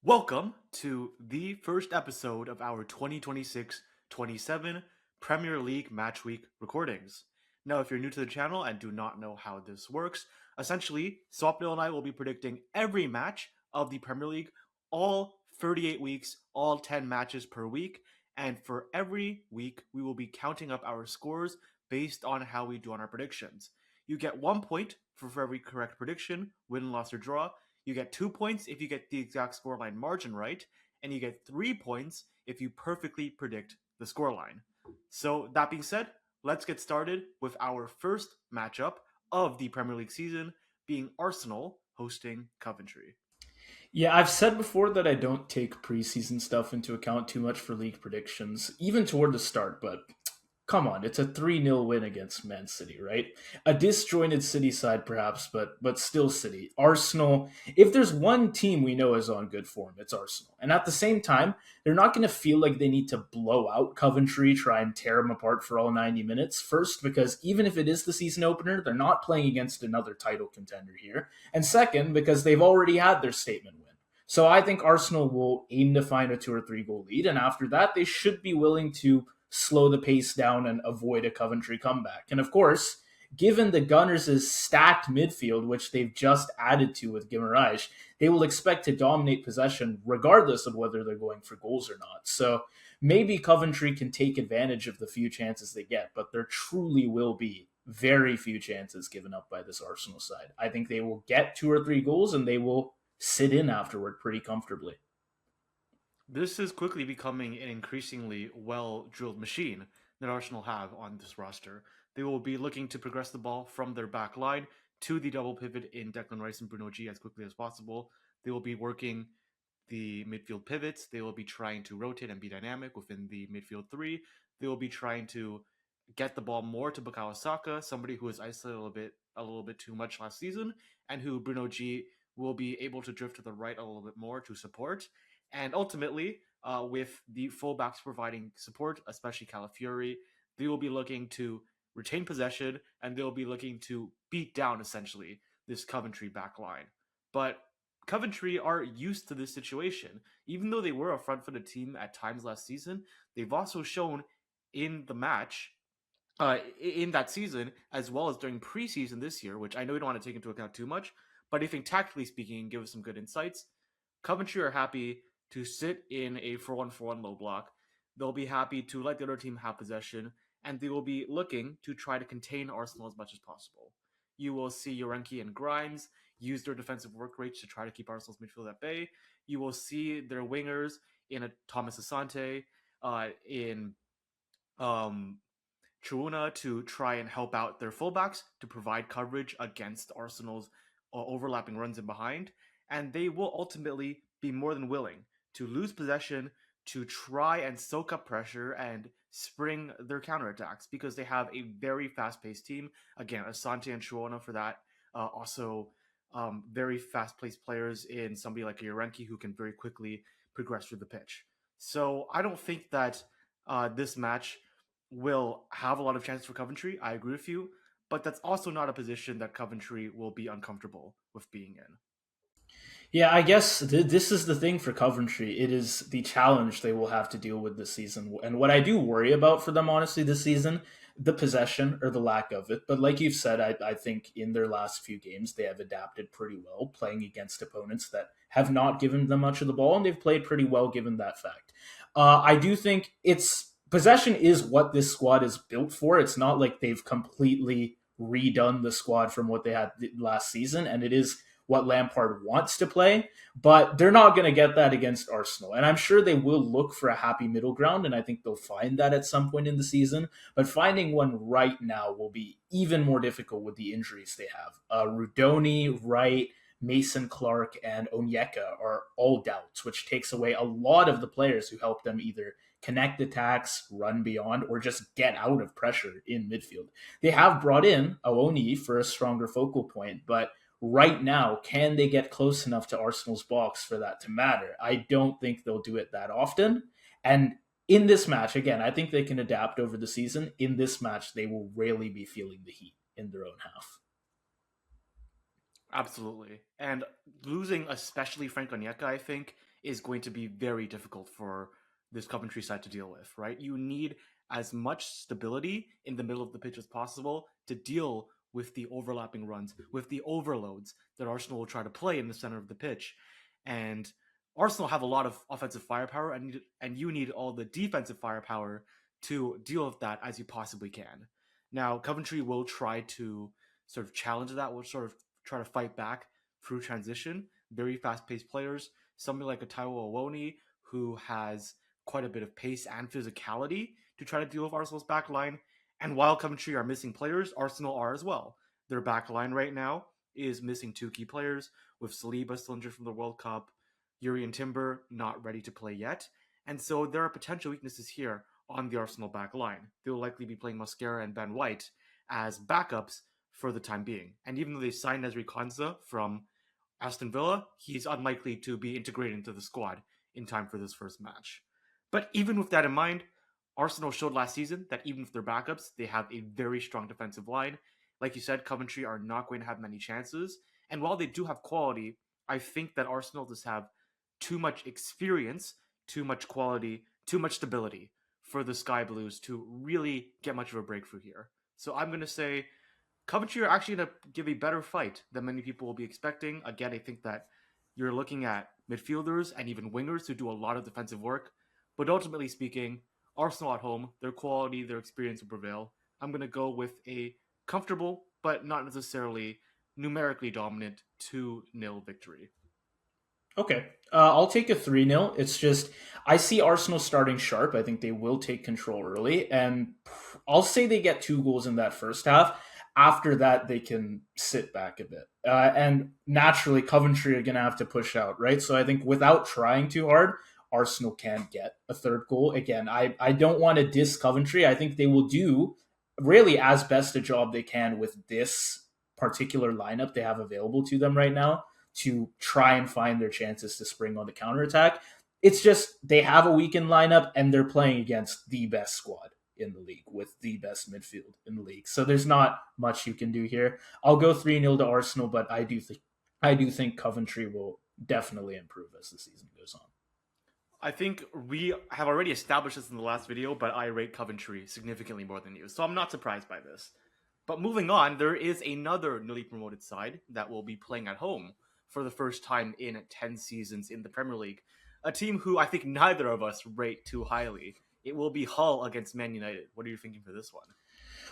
Welcome to the first episode of our 2026-27 Premier League Match Week recordings. Now, if you're new to the channel and do not know how this works, essentially, Swapnil and I will be predicting every match of the Premier League, all 38 weeks, all 10 matches per week, and for every week, we will be counting up our scores based on how we do on our predictions. You get 1 point for every correct prediction, win, loss, or draw. You get 2 points if you get the exact scoreline margin right, and you get 3 points if you perfectly predict the scoreline. So, that being said, let's get started with our first matchup of the Premier League season, being Arsenal hosting Coventry. Yeah, I've said before that I don't take preseason stuff into account too much for league predictions, even toward the start, but come on, it's a 3-0 win against Man City, right? A disjointed City side perhaps, but still City. Arsenal, if there's one team we know is on good form, it's Arsenal. And at the same time, they're not going to feel like they need to blow out Coventry, try and tear them apart for all 90 minutes. First, because even if it is the season opener, they're not playing against another title contender here. And second, because they've already had their statement win. So I think Arsenal will aim to find a 2 or 3 goal lead, and after that, they should be willing to slow the pace down and avoid a Coventry comeback. And of course, given the Gunners' stacked midfield, which they've just added to with Guimaraes, they will expect to dominate possession regardless of whether they're going for goals or not. So maybe Coventry can take advantage of the few chances they get, but there truly will be very few chances given up by this Arsenal side. I think they will get 2 or 3 goals and they will sit in afterward pretty comfortably. This is quickly becoming an increasingly well-drilled machine that Arsenal have on this roster. They will be looking to progress the ball from their back line to the double pivot in Declan Rice and Bruno G as quickly as possible. They will be working the midfield pivots. They will be trying to rotate and be dynamic within the midfield three. They will be trying to get the ball more to Bukayo Saka, somebody who was isolated a little bit too much last season, and who Bruno G will be able to drift to the right a little bit more to support. And ultimately, with the fullbacks providing support, especially Calafiori, they will be looking to retain possession and they'll be looking to beat down essentially this Coventry back line. But Coventry are used to this situation. Even though they were a front footed team at times last season, they've also shown in the match in that season, as well as during preseason this year, which I know you don't want to take into account too much, but I think tactically speaking, give us some good insights. Coventry are happy to sit in a 4-1-4-1 low block. They'll be happy to let the other team have possession, and they will be looking to try to contain Arsenal as much as possible. You will see Yorenki and Grimes use their defensive work rates to try to keep Arsenal's midfield at bay. You will see their wingers in a Thomas Asante, in Chuna to try and help out their fullbacks to provide coverage against Arsenal's overlapping runs in behind. And they will ultimately be more than willing to lose possession to try and soak up pressure and spring their counterattacks because they have a very fast-paced team. Again, Asante and Chuona for that. Also, very fast-paced players in somebody like Yorenki who can very quickly progress through the pitch. So I don't think that this match will have a lot of chances for Coventry. I agree with you, but that's also not a position that Coventry will be uncomfortable with being in. Yeah, I guess this is the thing for Coventry. It is the challenge they will have to deal with this season. And what I do worry about for them, honestly, this season, the possession or the lack of it. But like you've said, I think in their last few games, they have adapted pretty well, playing against opponents that have not given them much of the ball, and they've played pretty well given that fact. I do think it's possession is what this squad is built for. It's not like they've completely redone the squad from what they had last season, and it is what Lampard wants to play, but they're not going to get that against Arsenal. And I'm sure they will look for a happy middle ground, and I think they'll find that at some point in the season. But finding one right now will be even more difficult with the injuries they have. Rudoni, Wright, Mason Clark, and Onyeka are all doubts, which takes away a lot of the players who help them either connect attacks, run beyond, or just get out of pressure in midfield. They have brought in Awoni for a stronger focal point, but right now, can they get close enough to Arsenal's box for that to matter? I don't think they'll do it that often. And in this match, again, I think they can adapt over the season. In this match, they will rarely be feeling the heat in their own half. Absolutely. And losing especially Frank Onyeka, I think, is going to be very difficult for this Coventry side to deal with, right? You need as much stability in the middle of the pitch as possible to deal with the overlapping runs, with the overloads that Arsenal will try to play in the center of the pitch. And Arsenal have a lot of offensive firepower, and you need all the defensive firepower to deal with that as you possibly can. Now, Coventry will try to sort of challenge that, will sort of try to fight back through transition. Very fast paced players, somebody like a Taiwo Awoni, who has quite a bit of pace and physicality to try to deal with Arsenal's back line. And while Coventry are missing players, Arsenal are as well. Their back line right now is missing two key players, with Saliba still injured from the World Cup, Yuri and Timber not ready to play yet. And so there are potential weaknesses here on the Arsenal back line. They will likely be playing Mosquera and Ben White as backups for the time being. And even though they signed Ezri Konsa from Aston Villa, he's unlikely to be integrated into the squad in time for this first match. But even with that in mind, Arsenal showed last season that even with their backups, they have a very strong defensive line. Like you said, Coventry are not going to have many chances. And while they do have quality, I think that Arsenal just have too much experience, too much quality, too much stability for the Sky Blues to really get much of a breakthrough here. So I'm going to say Coventry are actually going to give a better fight than many people will be expecting. Again, I think that you're looking at midfielders and even wingers who do a lot of defensive work. But ultimately speaking, Arsenal at home, their quality, their experience will prevail. I'm going to go with a comfortable, but not necessarily numerically dominant 2-0 victory. Okay. I'll take a 3-0. It's just, I see Arsenal starting sharp. I think they will take control early. And I'll say they get 2 goals in that first half. After that, they can sit back a bit. And naturally, Coventry are going to have to push out, right? So I think without trying too hard, Arsenal can get a third goal. Again, I don't want to diss Coventry. I think they will do really as best a job they can with this particular lineup they have available to them right now to try and find their chances to spring on the counterattack. It's just they have a weakened lineup and they're playing against the best squad in the league with the best midfield in the league. So there's not much you can do here. I'll go 3-0 to Arsenal, but I do think Coventry will definitely improve as the season goes on. I think we have already established this in the last video, but I rate Coventry significantly more than you, so I'm not surprised by this. But moving on, there is another newly promoted side that will be playing at home for the first time in 10 seasons in the Premier League. A team who I think neither of us rate too highly. It will be Hull against Man United. What are you thinking for this one?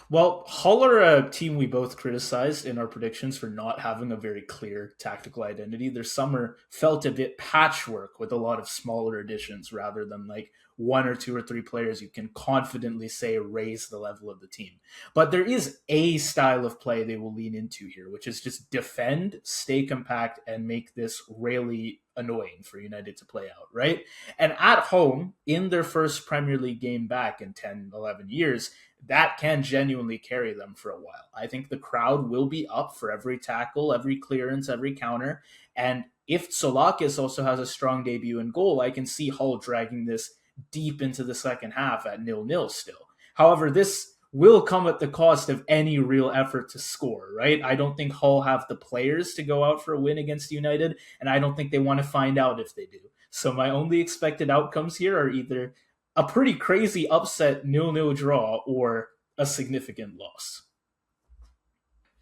Well, Hull are a team we both criticized in our predictions for not having a very clear tactical identity. Their summer felt a bit patchwork with a lot of smaller additions rather than like one or two or three players you can confidently say raise the level of the team. But there is a style of play they will lean into here, which is just defend, stay compact, and make this really annoying for United to play out, right? And at home, in their first Premier League game back in 10, 11 years, that can genuinely carry them for a while. I think the crowd will be up for every tackle, every clearance, every counter. And if Solakis also has a strong debut in goal, I can see Hull dragging this deep into the second half at 0-0 still. However, this will come at the cost of any real effort to score, right? I don't think Hull have the players to go out for a win against United, and I don't think they want to find out if they do. So my only expected outcomes here are either a pretty crazy upset 0-0 draw or a significant loss.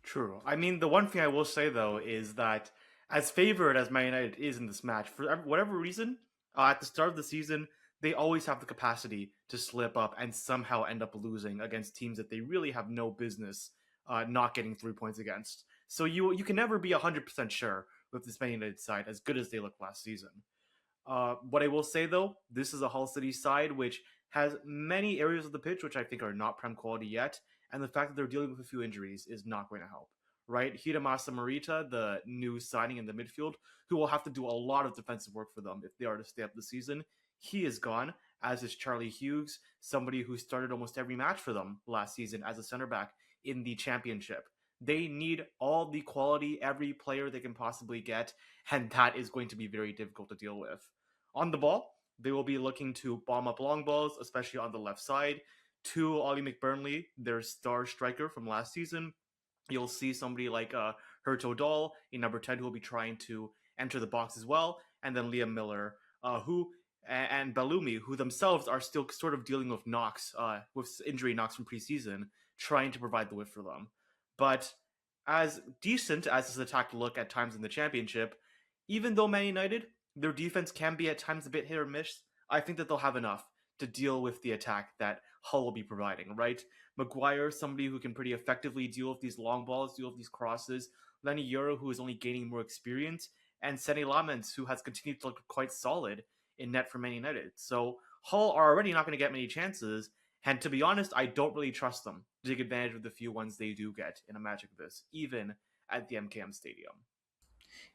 True. I mean, the one thing I will say though is that as favored as Man United is in this match, for whatever reason, at the start of the season, they always have the capacity to slip up and somehow end up losing against teams that they really have no business not getting 3 points against. So you can never be 100% sure with this Man United side, as good as they looked last season. What I will say though, this is a Hull City side which has many areas of the pitch which I think are not prem quality yet, and the fact that they're dealing with a few injuries is not going to help. Right, Hidemasa Marita, the new signing in the midfield, who will have to do a lot of defensive work for them if they are to stay up the season. He is gone, as is Charlie Hughes, somebody who started almost every match for them last season as a center back in the championship. They need all the quality, every player they can possibly get, and that is going to be very difficult to deal with. On the ball, they will be looking to bomb up long balls, especially on the left side, to Ollie McBurnley, their star striker from last season. You'll see somebody like Herto Dahl in number 10 who will be trying to enter the box as well, and then Liam Miller who and Bellumi, who themselves are still sort of dealing with knocks, with injury knocks from preseason, trying to provide the width for them. But as decent as this attack look at times in the championship, even though Man United, their defense can be at times a bit hit or miss, I think that they'll have enough to deal with the attack that Hull will be providing, right? Maguire, somebody who can pretty effectively deal with these long balls, deal with these crosses. Lenny Euro, who is only gaining more experience, and Sene Lamens, who has continued to look quite solid in net for Man United. So Hull are already not going to get many chances, and to be honest, I don't really trust them to take advantage of the few ones they do get in a match like this, even at the MKM Stadium.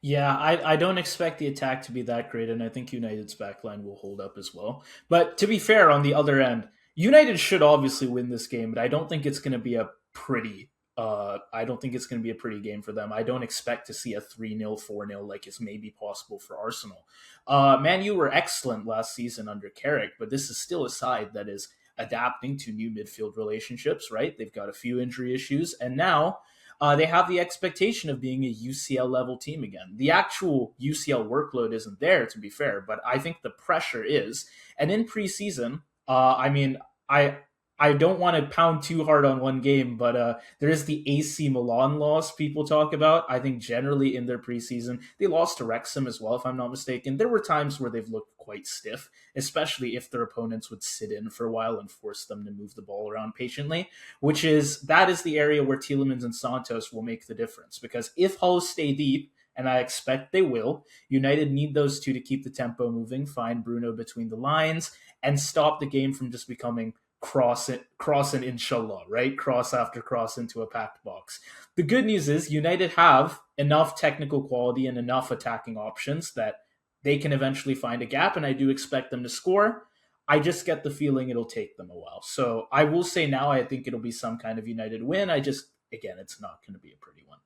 Yeah, I don't expect the attack to be that great, and I think United's backline will hold up as well. But to be fair, on the other end, United should obviously win this game, but I don't think it's going to be a pretty. I don't think it's going to be a pretty game for them. I don't expect to see a 3-0, 4-0 like is maybe possible for Arsenal. Man, you were excellent last season under Carrick, but this is still a side that is adapting to new midfield relationships, right? They've got a few injury issues, and now they have the expectation of being a UCL level team again. The actual UCL workload isn't there, to be fair, but I think the pressure is. And in preseason, I I don't want to pound too hard on one game, but there is the AC Milan loss people talk about. I think generally in their preseason, they lost to Wrexham as well, if I'm not mistaken. There were times where they've looked quite stiff, especially if their opponents would sit in for a while and force them to move the ball around patiently, that is the area where Tielemans and Santos will make the difference. Because if Hull stay deep, and I expect they will, United need those two to keep the tempo moving, find Bruno between the lines, and stop the game from just becoming cross and inshallah, right? Cross after cross into a packed box. The good news is United have enough technical quality and enough attacking options that they can eventually find a gap, and I do expect them to score. I just get the feeling it'll take them a while. So I will say now I think it'll be some kind of United win. Again, it's not going to be a pretty one.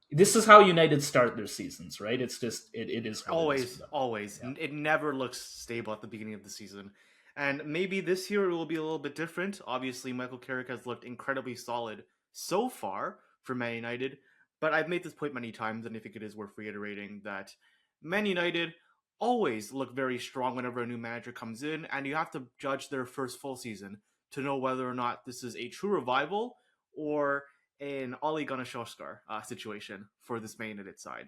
This is how United start their seasons, right? It is what it is for Always, them. always. Yeah. It never looks stable at the beginning of the season. And maybe this year it will be a little bit different. Obviously, Michael Carrick has looked incredibly solid so far for Man United. But I've made this point many times, and I think it is worth reiterating that Man United always look very strong whenever a new manager comes in, and you have to judge their first full season to know whether or not this is a true revival or an Ole Gunnar Solskjaer situation for this Man United side.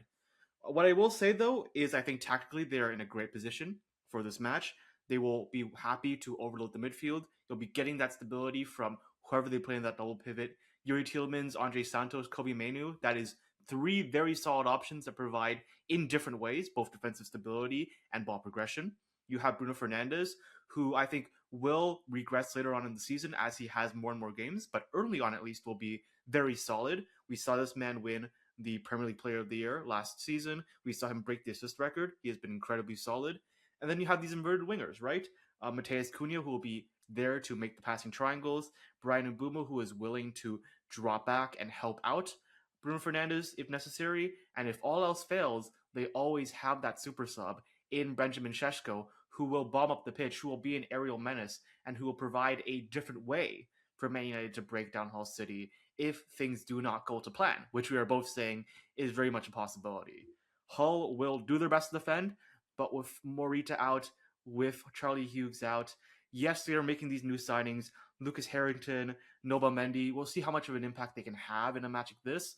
What I will say though is I think tactically they are in a great position for this match. They will be happy to overload the midfield. They'll be getting that stability from whoever they play in that double pivot. Yuri Tielemans, Andre Santos, Kobe Manu. That is three very solid options that provide in different ways both defensive stability and ball progression. You have Bruno Fernandes, who I think will regress later on in the season as he has more and more games, but early on at least will be very solid. We saw this man win the Premier League Player of the Year last season. We saw him break the assist record. He has been incredibly solid. And then you have these inverted wingers, right? Mateus Cunha, who will be there to make the passing triangles. Brian Mbeumo, who is willing to drop back and help out Bruno Fernandes if necessary. And if all else fails, they always have that super sub in Benjamin Šeško, who will bomb up the pitch, who will be an aerial menace, and who will provide a different way for Man United to break down Hull City if things do not go to plan, which we are both saying is very much a possibility. Hull will do their best to defend, but with Morita out, with Charlie Hughes out, yes, they are making these new signings. Lucas Harrington, Nobel Mendy. We'll see how much of an impact they can have in a match like this.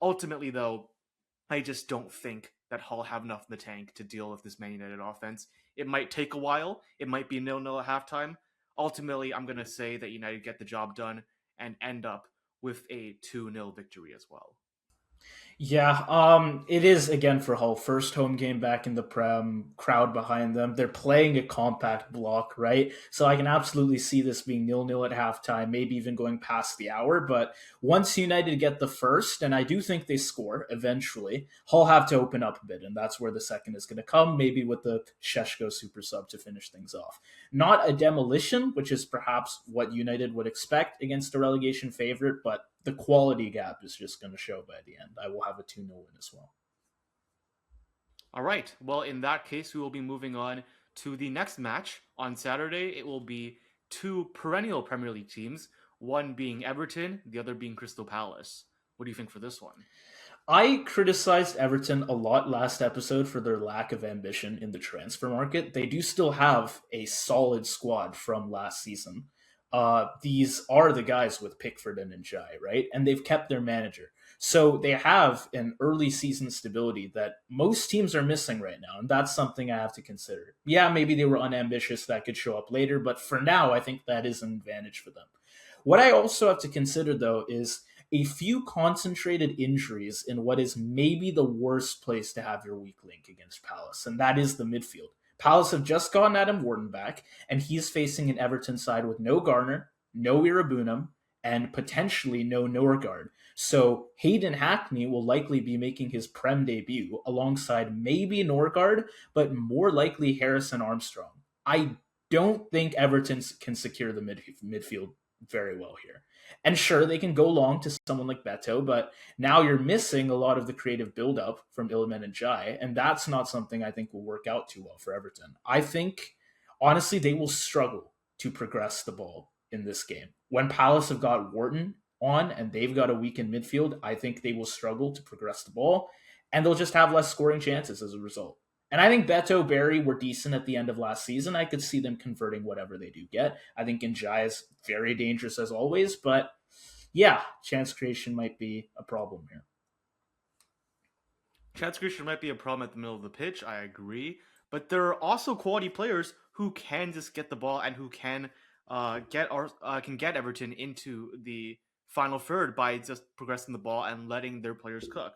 Ultimately, though, I just don't think that Hull have enough in the tank to deal with this Man United offense. It might take a while. It might be 0-0 at halftime. Ultimately, I'm going to say that United get the job done and end up with a 2-0 victory as well. Yeah, it is again for Hull. First home game back in the Prem, crowd behind them. They're playing a compact block, right? So I can absolutely see this being 0-0 at halftime, maybe even going past the hour. But once United get the first, and I do think they score eventually, Hull have to open up a bit, and that's where the second is going to come, maybe with the Šeško super sub to finish things off. Not a demolition, which is perhaps what United would expect against a relegation favorite, but the quality gap is just going to show by the end. I will have a 2-0 win as well. All right. Well, in that case, we will be moving on to the next match on Saturday. It will be two perennial Premier League teams, one being Everton, the other being Crystal Palace. What do you think for this one? I criticized Everton a lot last episode for their lack of ambition in the transfer market. They do still have a solid squad from last season. These are the guys with Pickford and Njai, right? And they've kept their manager. So they have an early season stability that most teams are missing right now. And that's something I have to consider. Yeah, maybe they were unambitious, that could show up later. But for now, I think that is an advantage for them. What I also have to consider, though, is a few concentrated injuries in what is maybe the worst place to have your weak link against Palace, and that is the midfield. Palace have just gotten Adam Wharton back, and he's facing an Everton side with no Garner, no Irabunam, and potentially no Norgard. So Hayden Hackney will likely be making his Prem debut alongside maybe Norgard, but more likely Harrison Armstrong. I don't think Everton can secure the midfield very well here. And sure, they can go long to someone like Beto, but now you're missing a lot of the creative build-up from Iliman and Jai, and that's not something I think will work out too well for Everton. I think, honestly, they will struggle to progress the ball in this game. When Palace have got Wharton on and they've got a weakened midfield, I think they will struggle to progress the ball, and they'll just have less scoring chances as a result. And I think Beto, Barry were decent at the end of last season. I could see them converting whatever they do get. I think Njai is very dangerous as always, but yeah, chance creation might be a problem here. Chance creation might be a problem at the middle of the pitch. I agree, but there are also quality players who can just get the ball and who can get Everton into the final third by just progressing the ball and letting their players cook.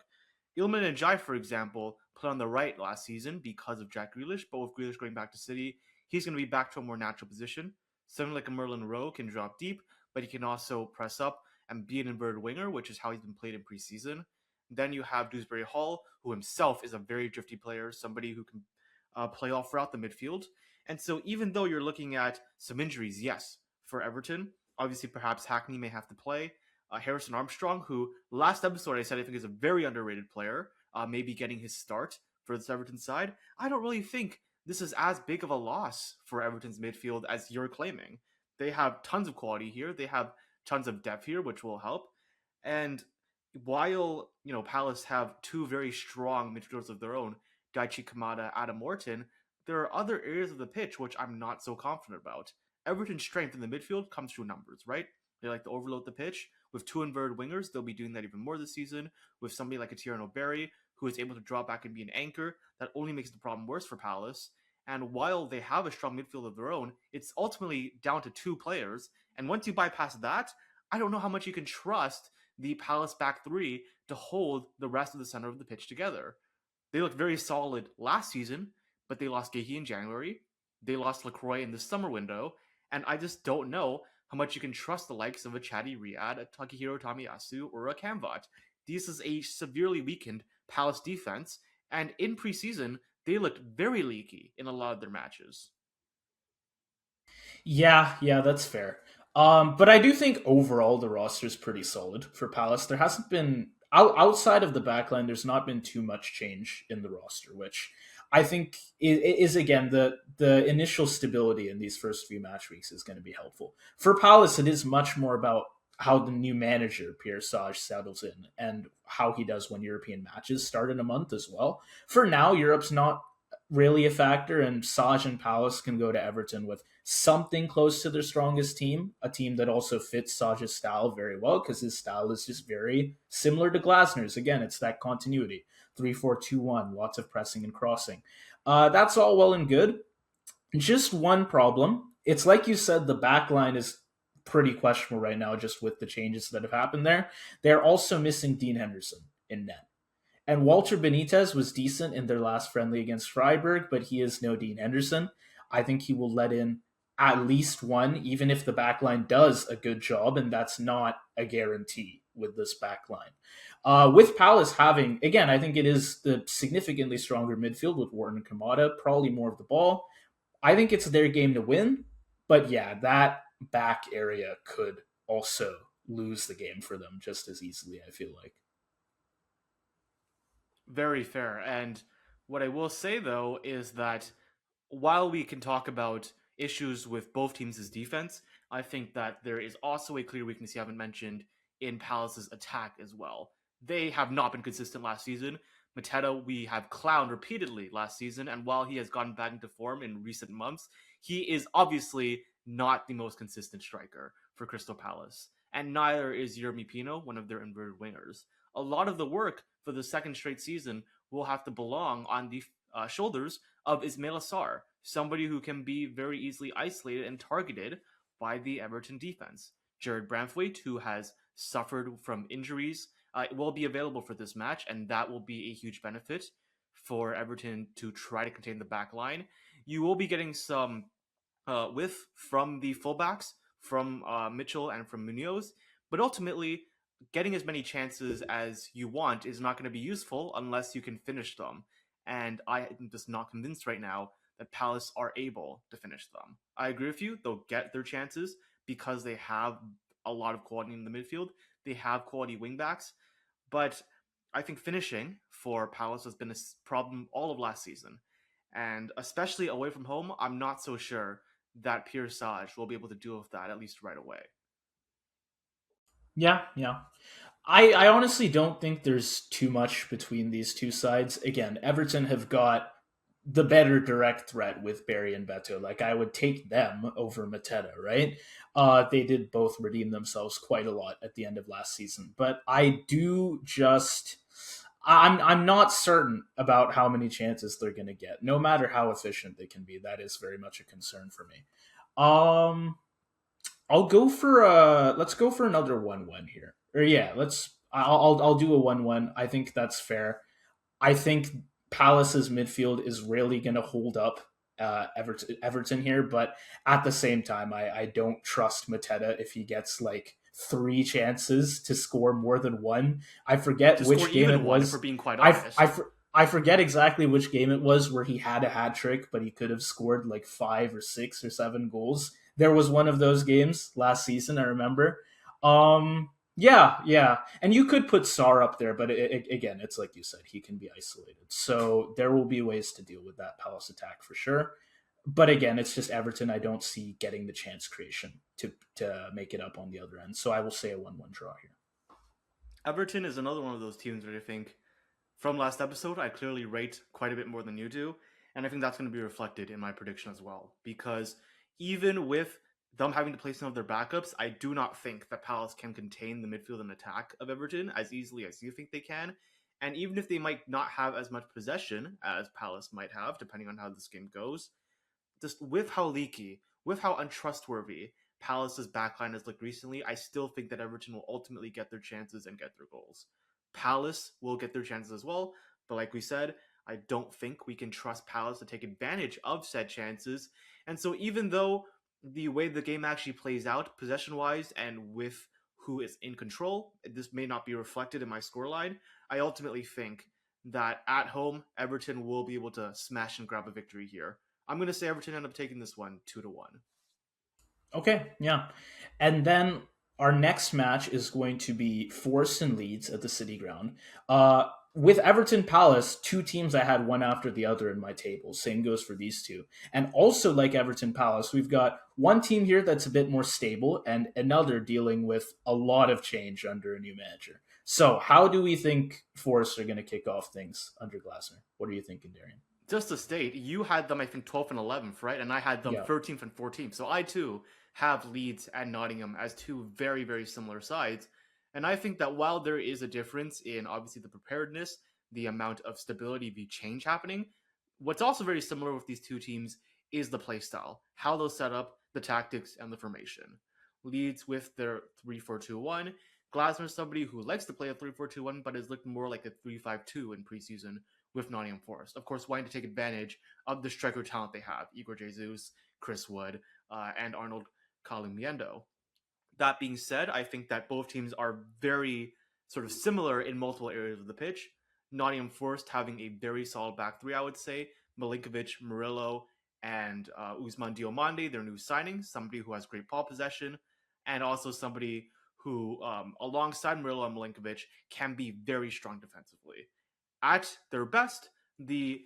Ilman and Jai, for example, played on the right last season because of Jack Grealish, but with Grealish going back to City, he's going to be back to a more natural position. Someone like a Merlin Rowe can drop deep, but he can also press up and be an inverted winger, which is how he's been played in preseason. Then you have Dewsbury Hall, who himself is a very drifty player, somebody who can play all throughout the midfield. And so, even though you're looking at some injuries, yes, for Everton, obviously perhaps Hackney may have to play. Harrison Armstrong, who last episode I said I think is a very underrated player, maybe getting his start for this Everton side. I don't really think this is as big of a loss for Everton's midfield as you're claiming. They have tons of quality here. They have tons of depth here, which will help. And while Palace have two very strong midfielders of their own, Daichi Kamada, Adam Morton, there are other areas of the pitch which I'm not so confident about. Everton's strength in the midfield comes through numbers, right? They like to overload the pitch. With two inverted wingers, they'll be doing that even more this season. With somebody like a Tierno Barry, who is able to draw back and be an anchor, that only makes the problem worse for Palace. And while they have a strong midfield of their own, it's ultimately down to two players. And once you bypass that, I don't know how much you can trust the Palace back three to hold the rest of the center of the pitch together. They looked very solid last season, but they lost Gahey in January. They lost LaCroix in the summer window. And I just don't know how much you can trust the likes of a Chatty Riyad, a Takahiro Tamiyasu, or a Kamvat. This is a severely weakened Palace defense, and in preseason, they looked very leaky in a lot of their matches. Yeah, that's fair. But I do think overall the roster is pretty solid for Palace. There hasn't been outside of the backline. There's not been too much change in the roster, which I think is again the initial stability in these first few match weeks is going to be helpful for Palace. It is much more about how the new manager Pierre Sage settles in and how he does when European matches start in a month as well. For now, Europe's not really a factor, and Saj and Palace can go to Everton with something close to their strongest team, a team that also fits Saj's style very well because his style is just very similar to Glasner's. Again, it's that continuity 3-4-2-1, lots of pressing and crossing. That's all well and good. Just one problem. It's like you said, the back line is pretty questionable right now just with the changes that have happened there. They're also missing Dean Henderson in net. And Walter Benitez was decent in their last friendly against Freiburg, but he is no Dean Henderson. I think he will let in at least one, even if the backline does a good job, and that's not a guarantee with this backline. With Palace having, again, I think it is the significantly stronger midfield with Wharton and Kamada, probably more of the ball. I think it's their game to win, but yeah, that back area could also lose the game for them just as easily, I feel like. Very fair. And what I will say, though, is that while we can talk about issues with both teams' defense, I think that there is also a clear weakness you haven't mentioned in Palace's attack as well. They have not been consistent last season. Mateta, we have clowned repeatedly last season, and while he has gotten back into form in recent months, he is obviously not the most consistent striker for Crystal Palace. And neither is Yermi Pino, one of their inverted wingers. A lot of the work for the second straight season will have to belong on the shoulders of Ismail Assar, somebody who can be very easily isolated and targeted by the Everton defense. Jared Branthwaite, who has suffered from injuries, will be available for this match, and that will be a huge benefit for Everton to try to contain the back line. You will be getting some width from the fullbacks, from Mitchell and from Munoz, but ultimately, getting as many chances as you want is not going to be useful unless you can finish them. And I am just not convinced right now that Palace are able to finish them. I agree with you; they'll get their chances because they have a lot of quality in the midfield. They have quality wingbacks, but I think finishing for Palace has been a problem all of last season. And especially away from home, I'm not so sure that Pierre Sage will be able to deal with that, at least right away. Yeah, yeah. I honestly don't think there's too much between these two sides. Again, Everton have got the better direct threat with Barry and Beto. Like I would take them over Mateta, right? They did both redeem themselves quite a lot at the end of last season, but I do just I'm not certain about how many chances they're going to get. No matter how efficient they can be, that is very much a concern for me. Um, I'll go for let's go for another 1-1 here. Or yeah, I'll do a 1-1. I think that's fair. I think Palace's midfield is really going to hold up Everton here, but at the same time, I don't trust Mateta if he gets like three chances to score more than one. I forget To score which game it even one, if we're was. being quite I honest. I forget exactly which game it was where he had a hat trick, but he could have scored like 5 or 6 or 7 goals. There was one of those games last season. I remember. Yeah, yeah, and you could put Sar up there, but again, it's like you said, he can be isolated. So there will be ways to deal with that Palace attack for sure. But again, it's just Everton. I don't see getting the chance creation to make it up on the other end. So I will say a 1-1 draw here. Everton is another one of those teams where I think from last episode, I clearly rate quite a bit more than you do. And I think that's going to be reflected in my prediction as well. Because even with them having to play some of their backups, I do not think that Palace can contain the midfield and attack of Everton as easily as you think they can. And even if they might not have as much possession as Palace might have, depending on how this game goes, just with how leaky, with how untrustworthy Palace's backline has looked recently, I still think that Everton will ultimately get their chances and get their goals. Palace will get their chances as well, but like we said, I don't think we can trust Palace to take advantage of said chances. And so, even though the way the game actually plays out, possession wise, and with who is in control, this may not be reflected in my scoreline. I ultimately think that at home, Everton will be able to smash and grab a victory here. I'm going to say Everton end up taking this one 2-1. Okay, yeah. And then our next match is going to be Forest and Leeds at the City Ground. With Everton Palace, two teams I had one after the other in my table. Same goes for these two. And also, like Everton Palace, we've got one team here that's a bit more stable and another dealing with a lot of change under a new manager. So, how do we think Forest are going to kick off things under Glasner? What are you thinking, Darian? Just to state, you had them, I think, 12th and 11th, right? And I had them Yeah. 13th and 14th. So I too have Leeds and Nottingham as two very, very similar sides. And I think that while there is a difference in obviously the preparedness, the amount of stability, the change happening, what's also very similar with these two teams is the play style, how they'll set up, the tactics, and the formation. Leeds with their 3-4-2-1. Glasner is somebody who likes to play a 3-4-2-1, but has looked more like a 3-5-2 in preseason with Nottingham Forest. Of course, wanting to take advantage of the striker talent they have, Igor Jesus, Chris Wood, and Arnold Kalumiendo. That being said, I think that both teams are very sort of similar in multiple areas of the pitch. Nottingham Forest having a very solid back three, I would say. Milinkovic, Murillo, and Usman Diomande, their new signing, somebody who has great ball possession, and also somebody who, alongside Murillo and Milinkovic, can be very strong defensively. At their best, the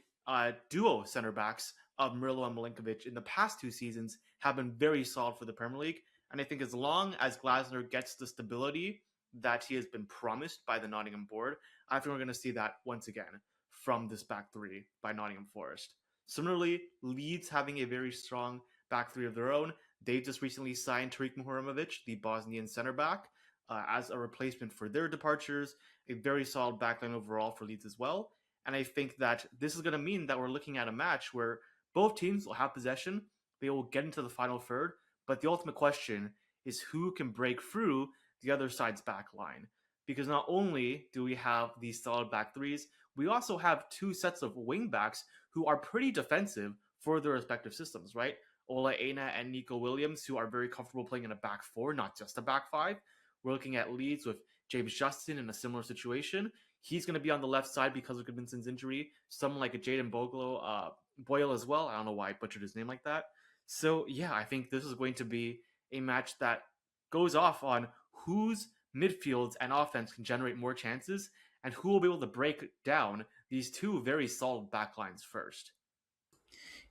duo center backs of Murillo and Milinkovic in the past two seasons have been very solid for the Premier League. And I think as long as Glasner gets the stability that he has been promised by the Nottingham board, I think we're going to see that once again from this back three by Nottingham Forest. Similarly, Leeds having a very strong back three of their own. They just recently signed Tariq Muhorimovic, the Bosnian center back, as a replacement for their departures. A very solid backline overall for Leeds as well. And I think that this is going to mean that we're looking at a match where both teams will have possession. They will get into the final third. But the ultimate question is who can break through the other side's back line. Because not only do we have these solid back threes, we also have two sets of wing backs who are pretty defensive for their respective systems, right? Ola Aina and Nico Williams, who are very comfortable playing in a back four, not just a back five. We're looking at Leeds with James Justin in a similar situation. He's going to be on the left side because of Goodmanson's injury. Someone like a Jaden Boyle as well. I don't know why I butchered his name like that. So, yeah, I think this is going to be a match that goes off on whose midfields and offense can generate more chances and who will be able to break down these two very solid backlines first.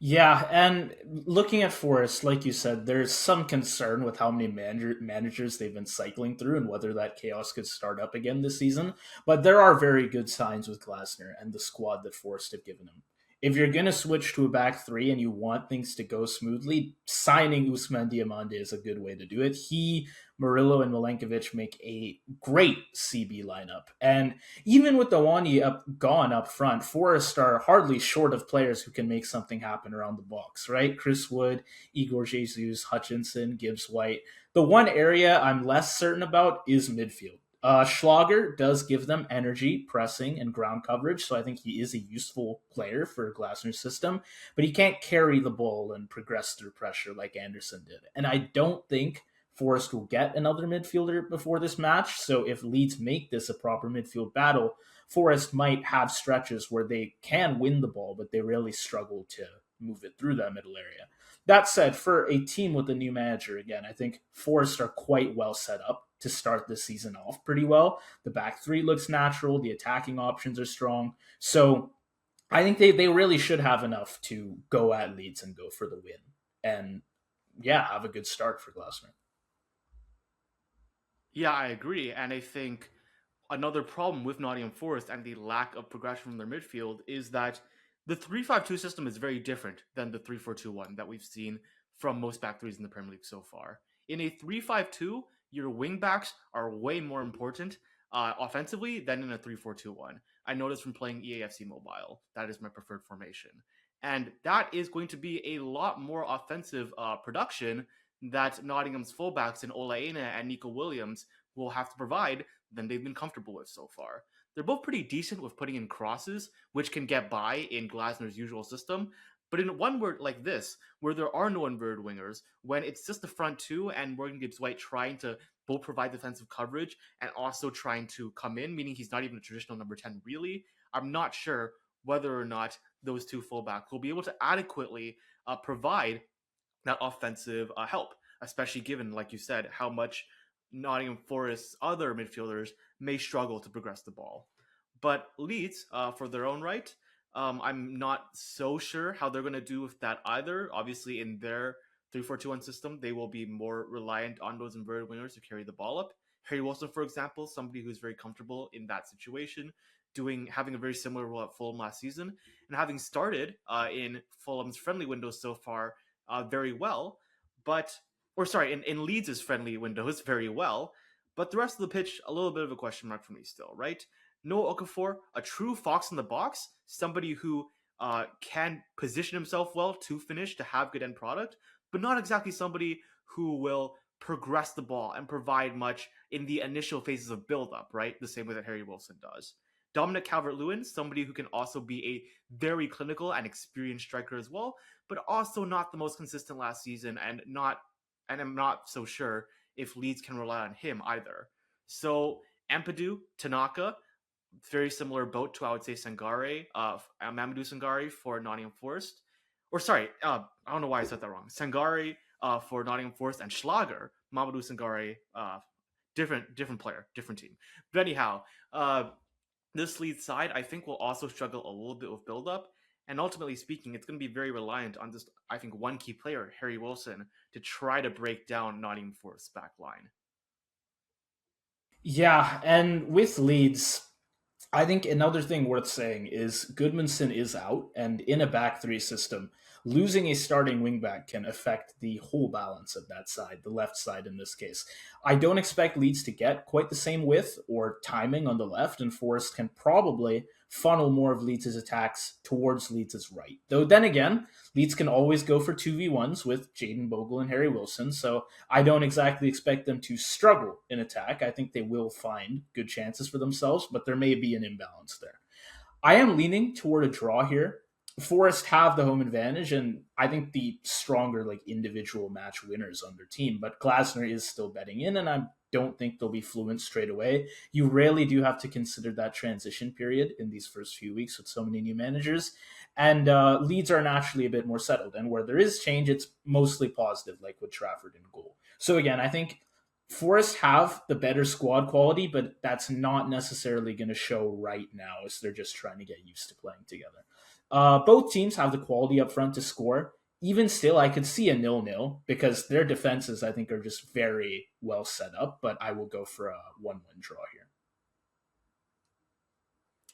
Yeah, and looking at Forest, like you said, there's some concern with how many managers they've been cycling through and whether that chaos could start up again this season. But there are very good signs with Glasner and the squad that Forest have given him. If you're going to switch to a back three and you want things to go smoothly, signing Usman Diamande is a good way to do it. He, Murillo, and Milenkovic make a great CB lineup. And even with Dawani gone up front, Forest are hardly short of players who can make something happen around the box, right? Chris Wood, Igor Jesus, Hutchinson, Gibbs White. The one area I'm less certain about is midfield. Schlager does give them energy, pressing, and ground coverage, so I think he is a useful player for Glasner's system, but he can't carry the ball and progress through pressure like Anderson did. And I don't think Forest will get another midfielder before this match, so if Leeds make this a proper midfield battle, Forest might have stretches where they can win the ball, but they really struggle to move it through that middle area. That said, for a team with a new manager, again, I think Forest are quite well set up to start the season off pretty well. The back three looks natural. The attacking options are strong. So I think they really should have enough to go at Leeds and go for the win. And yeah, have a good start for Glasner. Yeah, I agree. And I think another problem with Nottingham Forest and the lack of progression from their midfield is that the 3-5-2 system is very different than the 3-4-2-1 that we've seen from most back threes in the Premier League so far. In a 3-5-2, your wing backs are way more important offensively than in a 3-4-2-1. I noticed from playing EAFC Mobile. That is my preferred formation. And that is going to be a lot more offensive production that Nottingham's fullbacks in Ola Aina and Nico Williams will have to provide than they've been comfortable with so far. They're both pretty decent with putting in crosses, which can get by in Glasner's usual system. But in one word like this, where there are no inverted wingers, when it's just the front two and Morgan Gibbs White trying to both provide defensive coverage and also trying to come in, meaning he's not even a traditional number 10 really, I'm not sure whether or not those two fullbacks will be able to adequately provide that offensive help, especially given, like you said, how much Nottingham Forest's other midfielders may struggle to progress the ball. But Leeds, for their own right, I'm not so sure how they're going to do with that either. Obviously, in their 3-4-2-1 system, they will be more reliant on those inverted wingers to carry the ball up. Harry Wilson, for example, somebody who's very comfortable in that situation, having a very similar role at Fulham last season, and having started in Fulham's friendly window so far very well, in Leeds' friendly windows very well, but the rest of the pitch, a little bit of a question mark for me still, right? Noah Okafor, a true fox in the box, somebody who can position himself well to finish, to have good end product, but not exactly somebody who will progress the ball and provide much in the initial phases of build-up, right? The same way that Harry Wilson does. Dominic Calvert-Lewin, somebody who can also be a very clinical and experienced striker as well, but also not the most consistent last season, and I'm not so sure if Leeds can rely on him either. So Ampadu, Tanaka, very similar boat to, I would say, Sangare, Mamadou Sangare for Nottingham Forest. Or sorry, I don't know why I said that wrong. Sangare for Nottingham Forest, and Schlager, Mamadou Sangare, different player, different team. But anyhow, this Leeds side, I think, will also struggle a little bit with build-up. And ultimately speaking, it's going to be very reliant on just, I think, one key player, Harry Wilson, to try to break down Nottingham Forest's back line. Yeah, and with Leeds, I think another thing worth saying is Goodmanson is out, and in a back three system, losing a starting wingback can affect the whole balance of that side, the left side in this case. I don't expect Leeds to get quite the same width or timing on the left, and Forest can probably funnel more of Leeds' attacks towards Leeds' right. Though then again, Leeds can always go for 2v1s with Jaden Bogle and Harry Wilson, so I don't exactly expect them to struggle in attack. I think they will find good chances for themselves, but there may be an imbalance there. I am leaning toward a draw here. Forest have the home advantage, and I think the stronger like individual match winners on their team. But Glasner is still betting in, and I don't think they'll be fluent straight away. You rarely do have to consider that transition period in these first few weeks with so many new managers. And Leeds are naturally a bit more settled, and where there is change, it's mostly positive, like with Trafford in goal. So again, I think Forest have the better squad quality, but that's not necessarily going to show right now as they're just trying to get used to playing together. Both teams have the quality up front to score. Even still, I could see a nil-nil because their defenses, I think, are just very well set up. But I will go for a 1-1 draw here.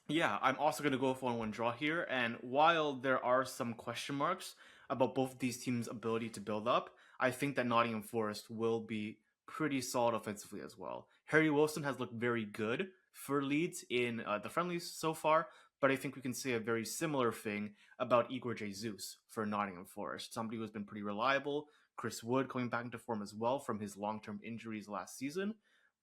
Yeah, I'm also going to go for a 1 draw here. And while there are some question marks about both these teams' ability to build up, I think that Nottingham Forest will be pretty solid offensively as well. Harry Wilson has looked very good for Leeds in the friendlies so far, but I think we can say a very similar thing about Igor Jesus for Nottingham Forest, somebody who's been pretty reliable. Chris Wood coming back into form as well from his long-term injuries last season.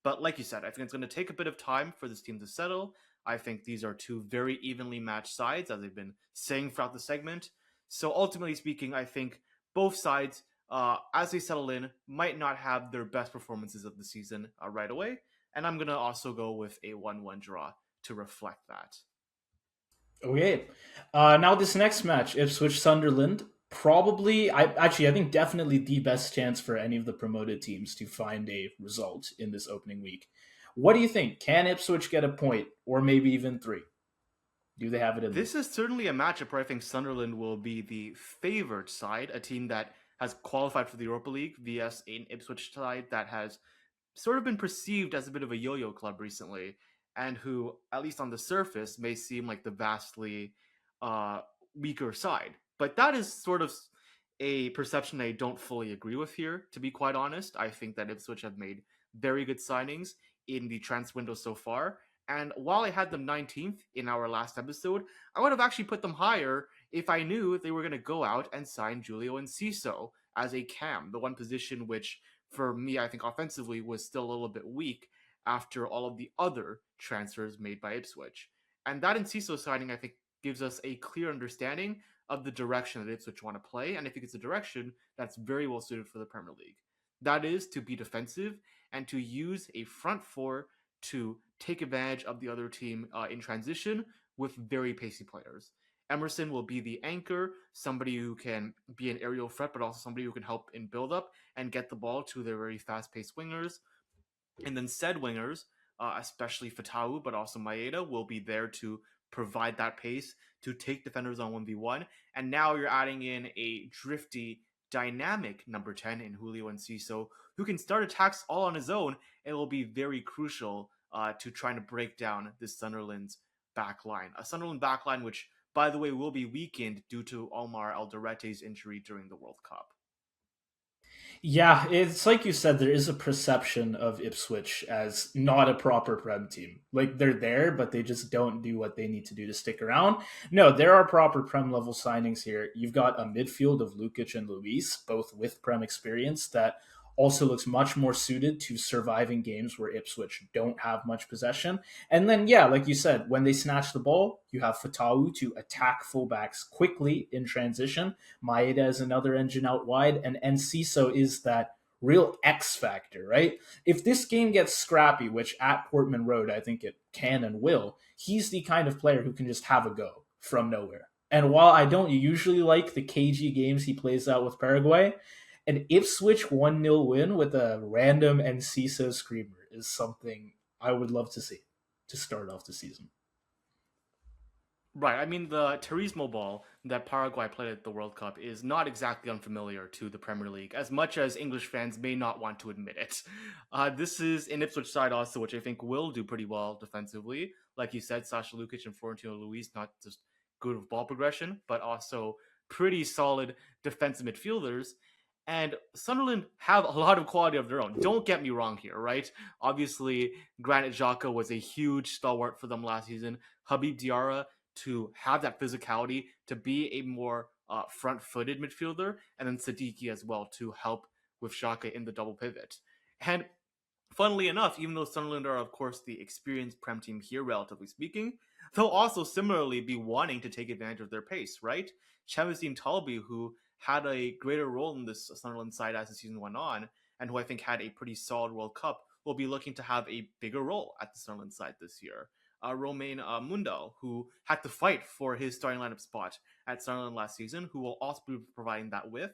But like you said, I think it's going to take a bit of time for this team to settle. I think these are two very evenly matched sides, as they've been saying throughout the segment. So ultimately speaking, I think both sides, as they settle in, might not have their best performances of the season right away. And I'm going to also go with a 1-1 draw to reflect that. Okay. Now this next match, Ipswich Sunderland, probably I think definitely the best chance for any of the promoted teams to find a result in this opening week. What do you think? Can Ipswich get a point or maybe even three? Do they have it in them? This is certainly a matchup where I think Sunderland will be the favored side, a team that has qualified for the Europa League vs an Ipswich side that has sort of been perceived as a bit of a yo-yo club recently, and who, at least on the surface, may seem like the vastly uh, weaker side. But that is sort of a perception I don't fully agree with here, to be quite honest. I think that Ipswich have made very good signings in the transfer window so far. And while I had them 19th in our last episode, I would have actually put them higher if I knew they were going to go out and sign Julio Enciso as a cam, the one position which for me, I think offensively was still a little bit weak after all of the other transfers made by Ipswich. And that Enciso signing, I think, gives us a clear understanding of the direction that Ipswich want to play. And I think it's a direction that's very well suited for the Premier League. That is to be defensive and to use a front four to take advantage of the other team in transition with very pacey players. Emerson will be the anchor, somebody who can be an aerial threat, but also somebody who can help in build up and get the ball to their very fast paced wingers. And then said wingers, especially Fatau, but also Maeda, will be there to provide that pace to take defenders on 1v1. And now you're adding in a drifty, dynamic number 10 in Julio Enciso, who can start attacks all on his own and will be very crucial to trying to break down this Sunderland's back line. A Sunderland back line which, by the way, will be weakened due to Omar Alderete's injury during the World Cup. Yeah, it's like you said, there is a perception of Ipswich as not a proper Prem team. Like they're there, but they just don't do what they need to do to stick around. No, there are proper Prem level signings here. You've got a midfield of Lukic and Luis, both with Prem experience, that also looks much more suited to surviving games where Ipswich don't have much possession. And then, yeah, like you said, when they snatch the ball, you have Fatau to attack fullbacks quickly in transition. Maeda is another engine out wide, and Enciso is that real X factor, right? If this game gets scrappy, which at Portman Road I think it can and will, he's the kind of player who can just have a go from nowhere. And while I don't usually like the cagey games he plays out with Paraguay, an Ipswich 1-0 win with a random Enciso screamer is something I would love to see to start off the season. Right. I mean, the Turismo ball that Paraguay played at the World Cup is not exactly unfamiliar to the Premier League, as much as English fans may not want to admit it. This is an Ipswich side also, which I think will do pretty well defensively. Like you said, Sasha Lukic and Florentino Luis, not just good with ball progression, but also pretty solid defensive midfielders. And Sunderland have a lot of quality of their own. Don't get me wrong here, right? Obviously, Granit Xhaka was a huge stalwart for them last season. Habib Diarra to have that physicality, to be a more front-footed midfielder, and then Sadiki as well to help with Xhaka in the double pivot. And funnily enough, even though Sunderland are, of course, the experienced Prem team here, relatively speaking, they'll also similarly be wanting to take advantage of their pace, right? Chemistine Talby, who had a greater role in this Sunderland side as the season went on, and who I think had a pretty solid World Cup, will be looking to have a bigger role at the Sunderland side this year. Romain Mundal, who had to fight for his starting lineup spot at Sunderland last season, who will also be providing that with.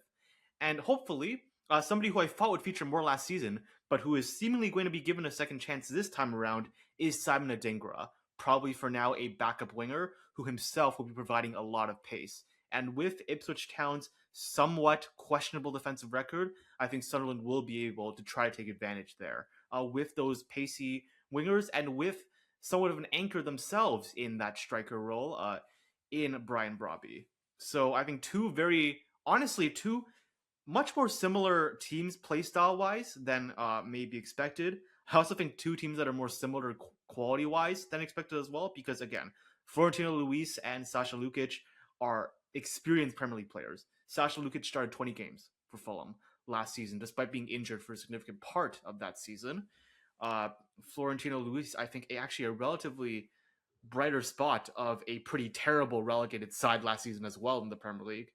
And hopefully, somebody who I thought would feature more last season, but who is seemingly going to be given a second chance this time around, is Simon Adingra, probably for now a backup winger who himself will be providing a lot of pace. And with Ipswich Town's somewhat questionable defensive record, I think Sunderland will be able to try to take advantage there with those pacey wingers and with somewhat of an anchor themselves in that striker role in Brian Brobby. So I think honestly, two much more similar teams playstyle wise than may be expected. I also think two teams that are more similar quality wise than expected as well, because again, Florentino Luis and Sasha Lukic are experienced Premier League players. Sasha Lukic started 20 games for Fulham last season, despite being injured for a significant part of that season. Florentino Luis, I think, actually a relatively brighter spot of a pretty terrible relegated side last season as well in the Premier League.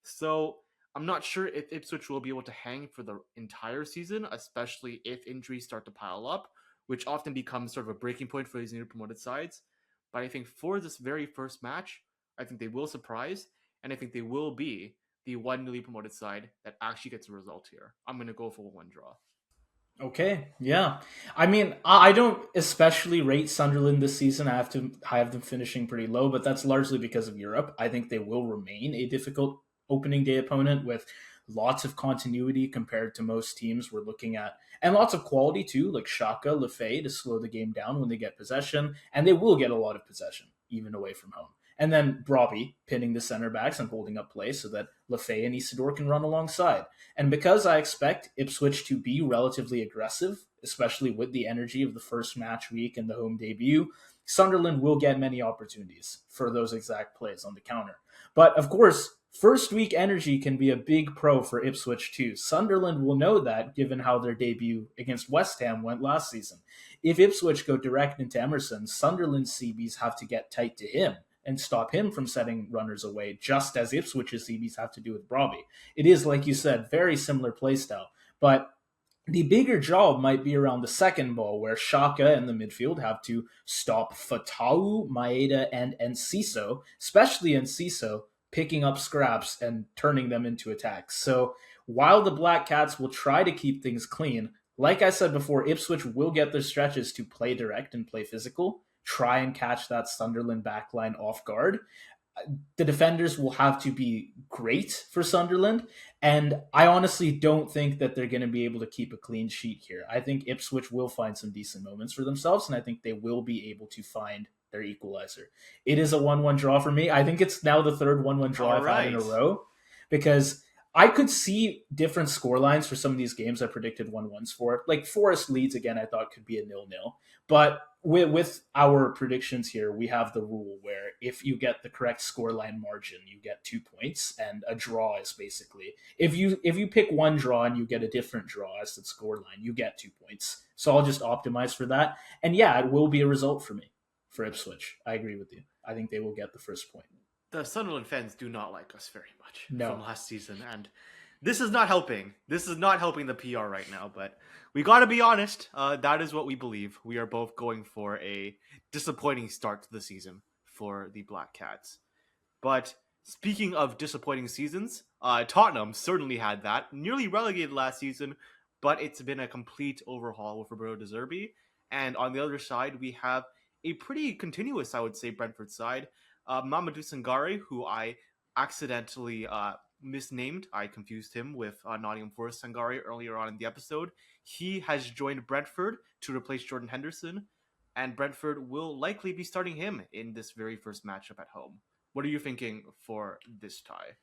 So I'm not sure if Ipswich will be able to hang for the entire season, especially if injuries start to pile up, which often becomes sort of a breaking point for these new promoted sides. But I think for this very first match, I think they will surprise, and I think they will be the one newly promoted side that actually gets a result here. I'm going to go for a one draw. Okay, yeah. I mean, I don't especially rate Sunderland this season. I have them finishing pretty low, but that's largely because of Europe. I think they will remain a difficult opening day opponent with lots of continuity compared to most teams we're looking at, and lots of quality too, like Shaka, Lefay to slow the game down when they get possession, and they will get a lot of possession even away from home. And then Brobby pinning the center backs and holding up play so that Lefay and Isidore can run alongside. And because I expect Ipswich to be relatively aggressive, especially with the energy of the first match week and the home debut, Sunderland will get many opportunities for those exact plays on the counter. But of course, first week energy can be a big pro for Ipswich too. Sunderland will know that given how their debut against West Ham went last season. If Ipswich go direct into Emerson, Sunderland's CBs have to get tight to him and stop him from setting runners away, just as Ipswich's CBs have to do with Brobby. It is, like you said, very similar playstyle. But the bigger job might be around the second ball, where Shaka and the midfield have to stop Fatau, Maeda, and Enciso, especially Enciso, picking up scraps and turning them into attacks. So while the Black Cats will try to keep things clean, like I said before, Ipswich will get their stretches to play direct and play physical, try and catch that Sunderland backline off guard. The defenders will have to be great for Sunderland, and I honestly don't think that they're going to be able to keep a clean sheet here. I think Ipswich will find some decent moments for themselves, and I think they will be able to find their equalizer. It is a 1-1 draw for me. I think it's now the third 1-1 draw I've had in a row, because I could see different score lines for some of these games I predicted 1-1s for. Like Forest Leeds, again, I thought could be a 0-0. But with our predictions here, we have the rule where if you get the correct scoreline margin, you get 2 points, and a draw is basically if you pick one draw and you get a different draw as the scoreline, you get 2 points. So I'll just optimize for that, and yeah, it will be a result for me for Ipswich. I agree with you. I think they will get the first point. The Sunderland fans do not like us very much No. from last season, and this is not helping. This is not helping the PR right now, but we got to be honest. That is what we believe. We are both going for a disappointing start to the season for the Black Cats. But speaking of disappointing seasons, Tottenham certainly had that. Nearly relegated last season, but it's been a complete overhaul with Roberto De Zerbi. And on the other side, we have a pretty continuous, I would say, Brentford side. Mamadou Sangare, who I accidentally misnamed. I confused him with Nottingham Forest Sangare earlier on in the episode. He has joined Brentford to replace Jordan Henderson, and Brentford will likely be starting him in this very first matchup at home. What are you thinking for this tie?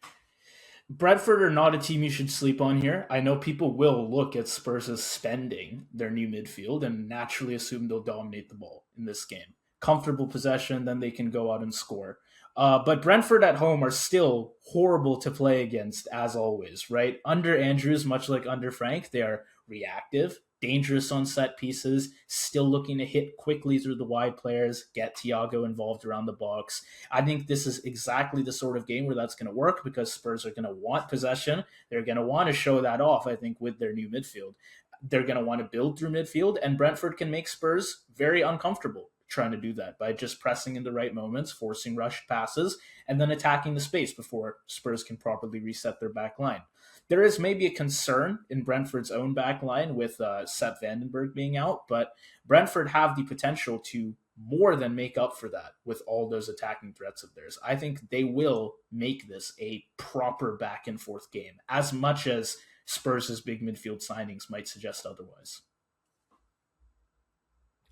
Brentford are not a team you should sleep on here. I know people will look at Spurs as spending their new midfield and naturally assume they'll dominate the ball in this game. Comfortable possession, then they can go out and score. But Brentford at home are still horrible to play against, as always, right? Under Andrews, much like under Frank, they are reactive, dangerous on set pieces, still looking to hit quickly through the wide players, get Thiago involved around the box. I think this is exactly the sort of game where that's going to work because Spurs are going to want possession. They're going to want to show that off, I think, with their new midfield. They're going to want to build through midfield, and Brentford can make Spurs very uncomfortable trying to do that by just pressing in the right moments, forcing rushed passes, and then attacking the space before Spurs can properly reset their back line. There is maybe a concern in Brentford's own back line with Sepp Vandenberg being out, but Brentford have the potential to more than make up for that with all those attacking threats of theirs. I think they will make this a proper back and forth game, as much as Spurs' big midfield signings might suggest otherwise.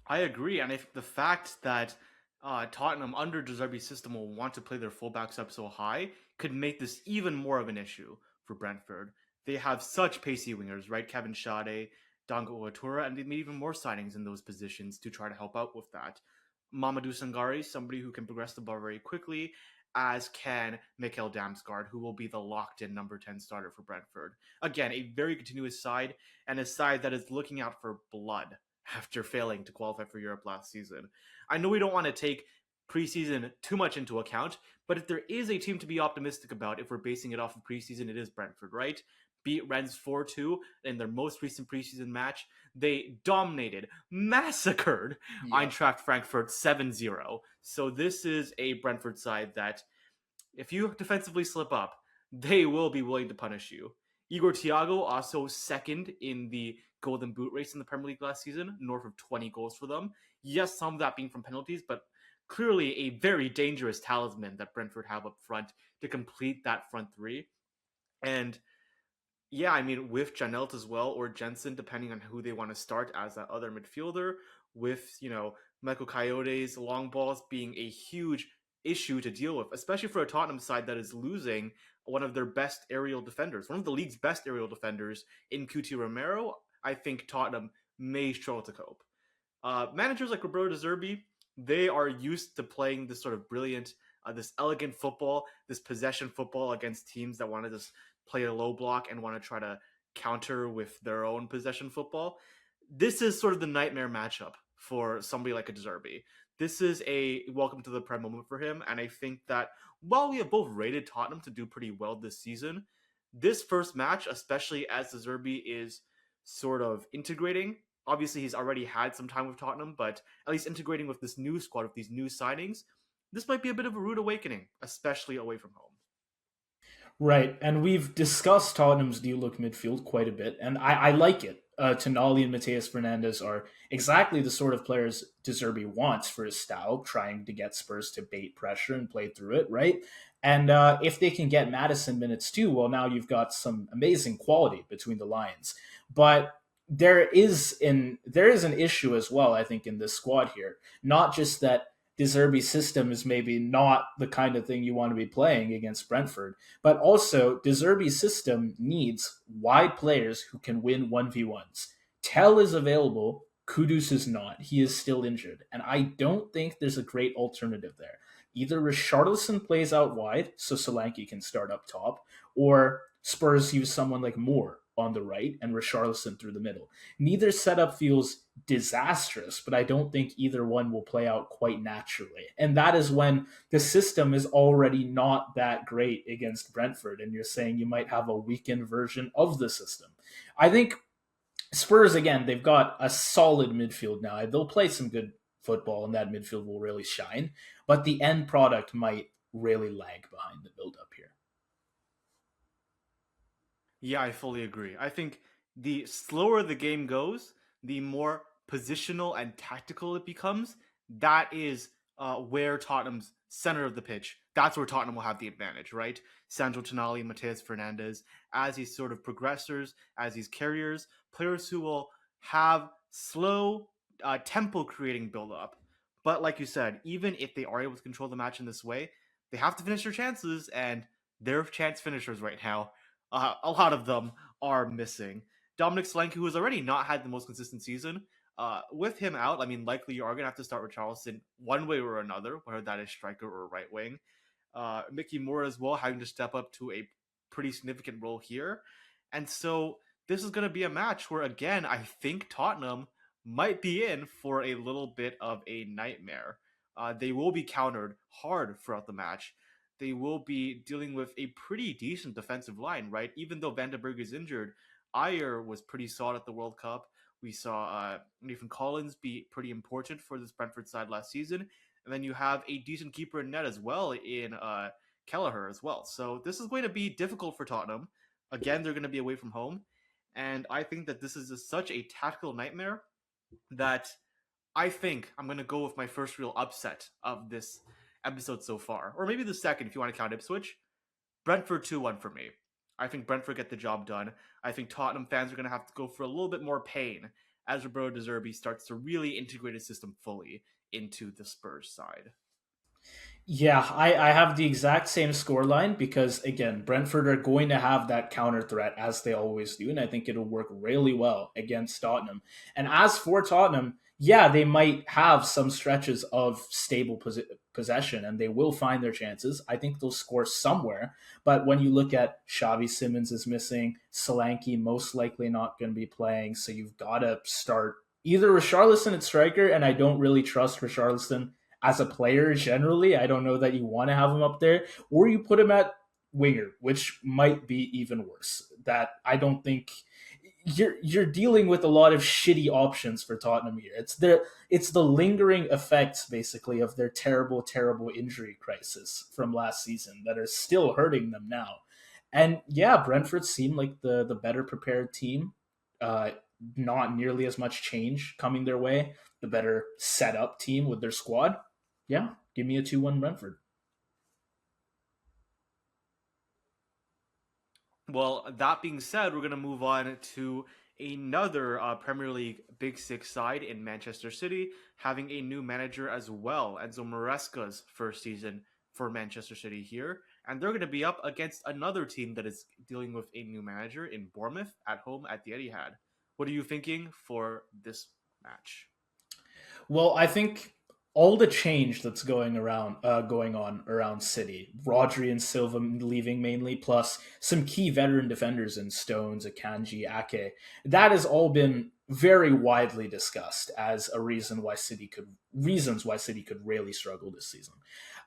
I agree, and if the fact that Tottenham under De Zerbi's system will want to play their fullbacks up so high could make this even more of an issue for Brentford. They have such pacey wingers, right? Kevin Schade, Dango Oatura, and they made even more signings in those positions to try to help out with that. Mamadou Sangare, somebody who can progress the ball very quickly, as can Mikkel Damsgaard, who will be the locked-in number 10 starter for Brentford. Again, a very continuous side, and a side that is looking out for blood after failing to qualify for Europe last season. I know we don't want to take preseason too much into account, but if there is a team to be optimistic about, if we're basing it off of preseason, it is Brentford, right? Beat Rennes 4-2 in their most recent preseason match. They dominated, massacred Yeah. Eintracht Frankfurt 7-0. So this is a Brentford side that, if you defensively slip up, they will be willing to punish you. Igor Thiago also second in the Golden Boot race in the Premier League last season, north of 20 goals for them. Yes, some of that being from penalties, but clearly a very dangerous talisman that Brentford have up front to complete that front three. And yeah, I mean, with Janelt as well, or Jensen, depending on who they want to start as that other midfielder, with, Michael Coyote's long balls being a huge issue to deal with, especially for a Tottenham side that is losing one of their best aerial defenders, one of the league's best aerial defenders in Cuti Romero. I think Tottenham may struggle to cope. Managers like Roberto De Zerbi, they are used to playing this sort of brilliant, this elegant football, this possession football against teams that want to just play a low block and want to try to counter with their own possession football. This is sort of the nightmare matchup for somebody like a De Zerbi. This is a welcome to the Prem moment for him, and I think that while we have both rated Tottenham to do pretty well this season, this first match, especially as De Zerbi is sort of integrating. Obviously, he's already had some time with Tottenham, but at least integrating with this new squad, with these new signings, this might be a bit of a rude awakening, especially away from home. Right, and we've discussed Tottenham's new look midfield quite a bit, and I like it. Tonali and Mateus Fernandez are exactly the sort of players De Zerbi wants for his style, trying to get Spurs to bait pressure and play through it, right? And if they can get Madison minutes too, well, now you've got some amazing quality between the lines. But there is an issue as well, I think, in this squad here. Not just that De Zerbi's system is maybe not the kind of thing you want to be playing against Brentford, but also De Zerbi's system needs wide players who can win 1v1s. Tell is available, Kudus is not. He is still injured. And I don't think there's a great alternative there. Either Richarlison plays out wide, so Solanke can start up top, or Spurs use someone like Moore on the right and Richarlison through the middle. Neither setup feels disastrous, but I don't think either one will play out quite naturally. And that is when the system is already not that great against Brentford, and you're saying you might have a weakened version of the system. I think Spurs, again, they've got a solid midfield now. They'll play some good football, and that midfield will really shine, but the end product might really lag behind the build up here. Yeah, I fully agree. I think the slower the game goes, the more positional and tactical it becomes. That is where Tottenham's center of the pitch, that's where Tottenham will have the advantage, right? Sandro Tonali, Mateus Fernandez, as these sort of progressors, as these carriers, players who will have slow tempo creating build up. But like you said, even if they are able to control the match in this way, they have to finish their chances, and their chance finishers right now, a lot of them are missing. Dominic Solanke, who has already not had the most consistent season, with him out, I mean, likely you are going to have to start with Charleston one way or another, whether that is striker or right wing. Mickey Moore as well having to step up to a pretty significant role here. And so this is going to be a match where, again, I think Tottenham might be in for a little bit of a nightmare. They will be countered hard throughout the match. They will be dealing with a pretty decent defensive line, right? Even though Vandenberg is injured, Ayer was pretty solid at the World Cup. We saw Nathan Collins be pretty important for this Brentford side last season. And then you have a decent keeper in net as well in Kelleher as well. So this is going to be difficult for Tottenham. Again, they're going to be away from home. And I think that this is just such a tactical nightmare that I think I'm going to go with my first real upset of this episode so far. Or maybe the second if you want to count Ipswich. Brentford 2-1 for me. I think Brentford get the job done. I think Tottenham fans are going to have to go for a little bit more pain as Roberto De Zerbi starts to really integrate his system fully into the Spurs side. Yeah, I have the exact same scoreline because, again, Brentford are going to have that counter threat as they always do, and I think it'll work really well against Tottenham. And as for Tottenham, yeah, they might have some stretches of stable possession and they will find their chances. I think they'll score somewhere. But when you look at Xavi Simons is missing, Solanke most likely not going to be playing, so you've got to start either Richarlison at striker, and I don't really trust Richarlison as a player generally. I don't know that you want to have him up there, or you put him at winger, which might be even worse. That I don't think you're dealing with a lot of shitty options for Tottenham here. It's the lingering effects basically of their terrible injury crisis from last season that are still hurting them now. And yeah, Brentford seemed like the better prepared team. Uh, Not nearly as much change coming their way. The better set up team with their squad. Yeah, give me a 2-1 Brentford. Well, that being said, we're going to move on to another Premier League Big Six side in Manchester City, having a new manager as well. Enzo Maresca's first season for Manchester City here. And they're going to be up against another team that is dealing with a new manager in Bournemouth at home at the Etihad. What are you thinking for this match? Well, I think all the change that's going on around City, Rodri and Silva leaving mainly, plus some key veteran defenders in Stones, Akanji, Ake, that has all been very widely discussed as a reasons why City could really struggle this season.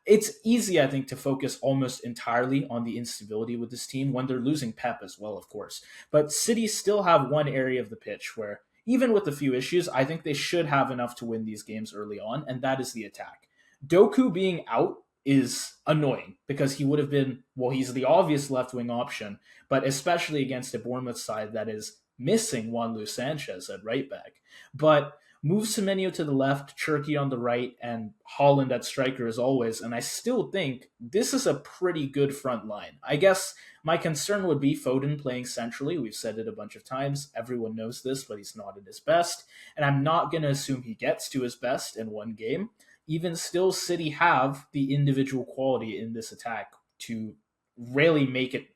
It's easy, I think, to focus almost entirely on the instability with this team when they're losing Pep as well, of course. But City still have one area of the pitch where, even with a few issues, I think they should have enough to win these games early on, and that is the attack. Doku being out is annoying because he would have been, well, he's the obvious left wing option, but especially against a Bournemouth side that is missing Juan Luis Sanchez at right back. But move Semenyo to the left, Cherky on the right, and Holland at striker as always. And I still think this is a pretty good front line. I guess my concern would be Foden playing centrally. We've said it a bunch of times. Everyone knows this, but he's not at his best. And I'm not going to assume he gets to his best in one game. Even still, City have the individual quality in this attack to really make it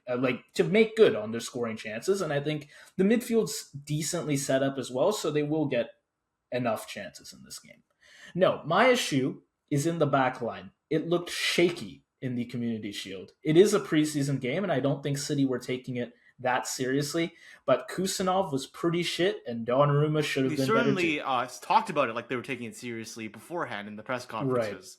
to make good on their scoring chances. And I think the midfield's decently set up as well, so they will get enough chances in this game. No, my issue is in the back line. It looked shaky in the Community Shield. It is a preseason game, and I don't think City were taking it that seriously. But Kusanov was pretty shit, and Donnarumma should have They been certainly better too. talked about it like they were taking it seriously beforehand in the press Right. conferences.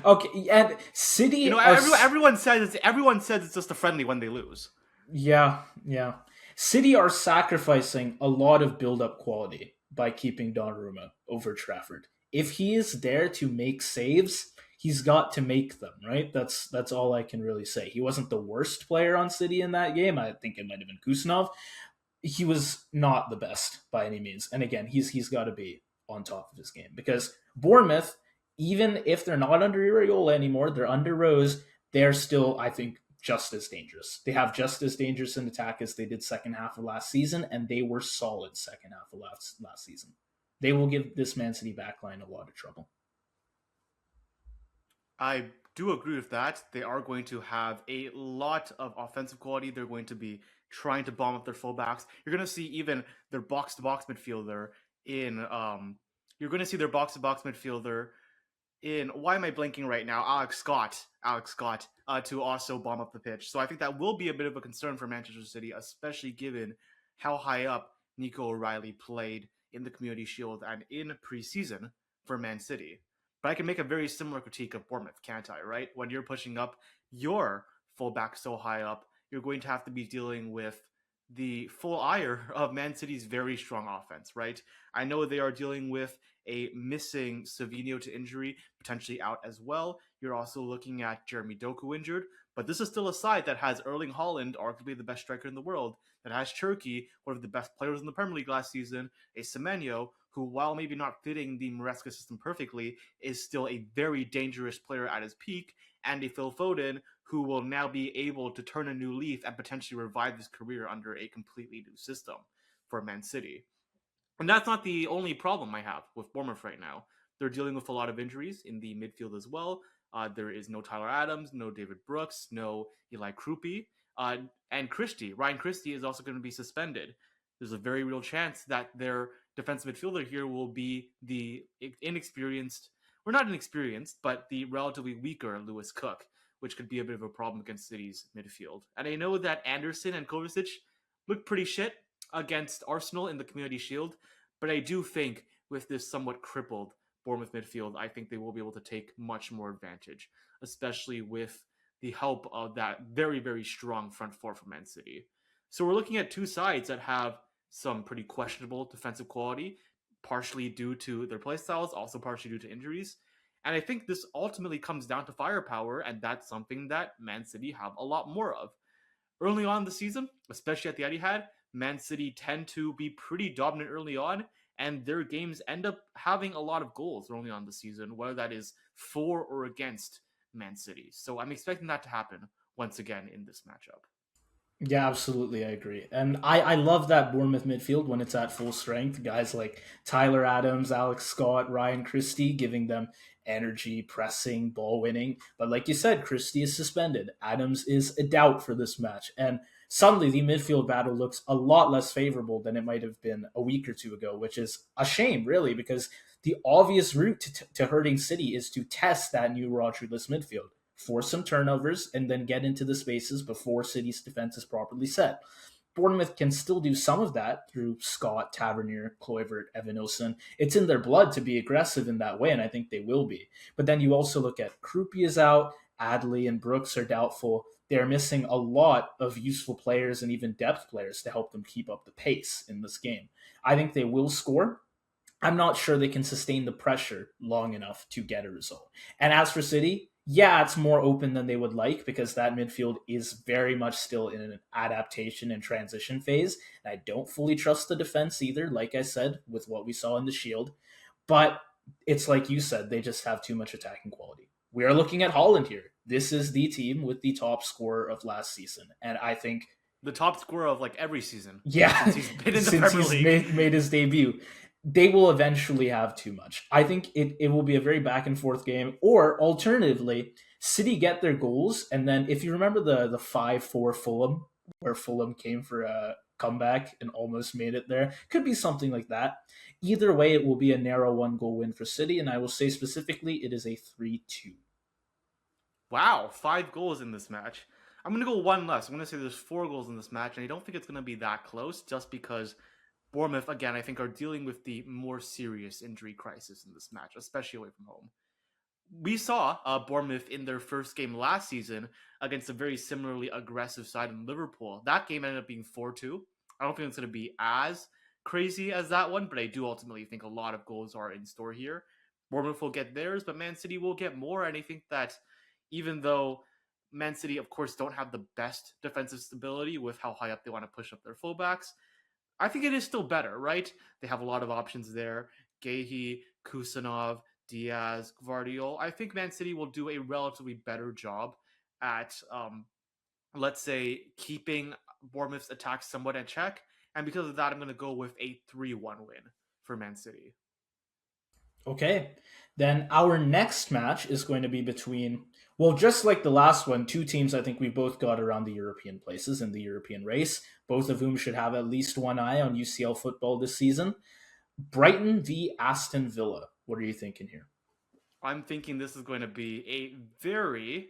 Okay, and You City know, are. everyone says it's just a friendly when they lose. Yeah. City are sacrificing a lot of build-up quality by keeping Donnarumma over Trafford. If he is there to make saves, he's got to make them, right? That's all I can really say. He wasn't the worst player on City in that game. I think it might have been Kusanov. He was not the best by any means. And again, he's got to be on top of his game because Bournemouth, even if they're not under Iraola anymore, they're under Rose, they're still, I think, just as dangerous. They have just as dangerous an attack as they did second half of last season, and they were solid second half of last season. They will give this Man City backline a lot of trouble. I do agree with that. They are going to have a lot of offensive quality. They're going to be trying to bomb up their fullbacks. You're going to see even their box to box midfielder in. You're going to see their box to box midfielder in. Why am I blanking right now? Alex Scott, to also bomb up the pitch. So I think that will be a bit of a concern for Manchester City, especially given how high up Nico O'Reilly played in the Community Shield and in preseason for Man City. But I can make a very similar critique of Bournemouth, can't I? Right? When you're pushing up your fullback so high up, you're going to have to be dealing with the full ire of Man City's very strong offense, right? I know they are dealing with a missing Savino to injury, potentially out as well. You're also looking at Jeremy Doku injured, but this is still a side that has Erling Haaland, arguably the best striker in the world, that has Cherki, one of the best players in the Premier League last season, a Semenyo, who, while maybe not fitting the Maresca system perfectly, is still a very dangerous player at his peak, and a Phil Foden, who will now be able to turn a new leaf and potentially revive his career under a completely new system for Man City. And that's not the only problem I have with Bournemouth right now. They're dealing with a lot of injuries in the midfield as well. There is no Tyler Adams, no David Brooks, no Eli Krupi, and Christie. Ryan Christie is also going to be suspended. There's a very real chance that their defensive midfielder here will be the inexperienced, or not inexperienced, but the relatively weaker Lewis Cook, which could be a bit of a problem against City's midfield. And I know that Anderson and Kovacic look pretty shit against Arsenal in the Community Shield, but I do think with this somewhat crippled Bournemouth midfield, I think they will be able to take much more advantage, especially with the help of that very, very strong front four from Man City. So we're looking at two sides that have some pretty questionable defensive quality, partially due to their playstyles, also partially due to injuries. And I think this ultimately comes down to firepower, and that's something that Man City have a lot more of. Early on in the season, especially at the Etihad, Man City tend to be pretty dominant early on, and their games end up having a lot of goals early on the season, whether that is for or against Man City. So I'm expecting that to happen once again in this matchup. Yeah, absolutely. I agree. And I love that Bournemouth midfield when it's at full strength. Guys like Tyler Adams, Alex Scott, Ryan Christie giving them energy, pressing, ball winning. But like you said, Christie is suspended. Adams is a doubt for this match. And suddenly the midfield battle looks a lot less favorable than it might have been a week or two ago, which is a shame, really, because the obvious route to hurting City is to test that new Rodri-less midfield, force some turnovers, and then get into the spaces before City's defense is properly set. Bournemouth can still do some of that through Scott, Tavernier, Kluivert, Evanilson. It's in their blood to be aggressive in that way, and I think they will be. But then you also look at Krupi is out, Adley and Brooks are doubtful. They're missing a lot of useful players and even depth players to help them keep up the pace in this game. I think they will score. I'm not sure they can sustain the pressure long enough to get a result. And as for City, yeah, it's more open than they would like because that midfield is very much still in an adaptation and transition phase. And I don't fully trust the defense either, like I said, with what we saw in the Shield. But it's like you said, they just have too much attacking quality. We are looking at Haaland here. This is the team with the top scorer of last season. And I think The top scorer of like every season yeah, since he's been in the since Premier he's League. made his debut, they will eventually have too much. I think it will be a very back and forth game. Or alternatively, City get their goals, and then if you remember the 5-4 Fulham, where Fulham came for a comeback and almost made it there, could be something like that. Either way, it will be a narrow 1 goal win for City, and I will say specifically it is a 3-2. Wow, 5 goals in this match. I'm going to go one less. I'm going to say there's 4 goals in this match, and I don't think it's going to be that close just because Bournemouth, again, I think are dealing with the more serious injury crisis in this match, especially away from home. We saw Bournemouth in their first game last season against a very similarly aggressive side in Liverpool. That game ended up being 4-2. I don't think it's going to be as crazy as that one, but I do ultimately think a lot of goals are in store here. Bournemouth will get theirs, but Man City will get more. And I think that even though Man City, of course, don't have the best defensive stability with how high up they want to push up their fullbacks, I think it is still better, right? They have a lot of options there. Gehi, Kusanov, Diaz, Guardiola. I think Man City will do a relatively better job at, let's say, keeping Bournemouth's attack somewhat in check. And because of that, I'm going to go with a 3-1 win for Man City. Okay. Then our next match is going to be between, well, just like the last one, two teams I think we both got around the European places in the European race, both of whom should have at least one eye on UCL football this season. Brighton v Aston Villa. What are you thinking here? I'm thinking this is going to be a very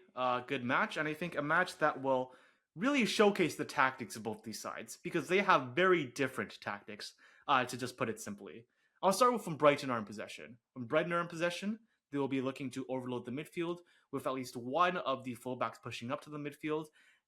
good match, and I think a match that will really showcase the tactics of both these sides because they have very different tactics, to just put it simply. I'll start with when Brighton are in possession. When Brighton are in possession, they will be looking to overload the midfield with at least one of the fullbacks pushing up to the midfield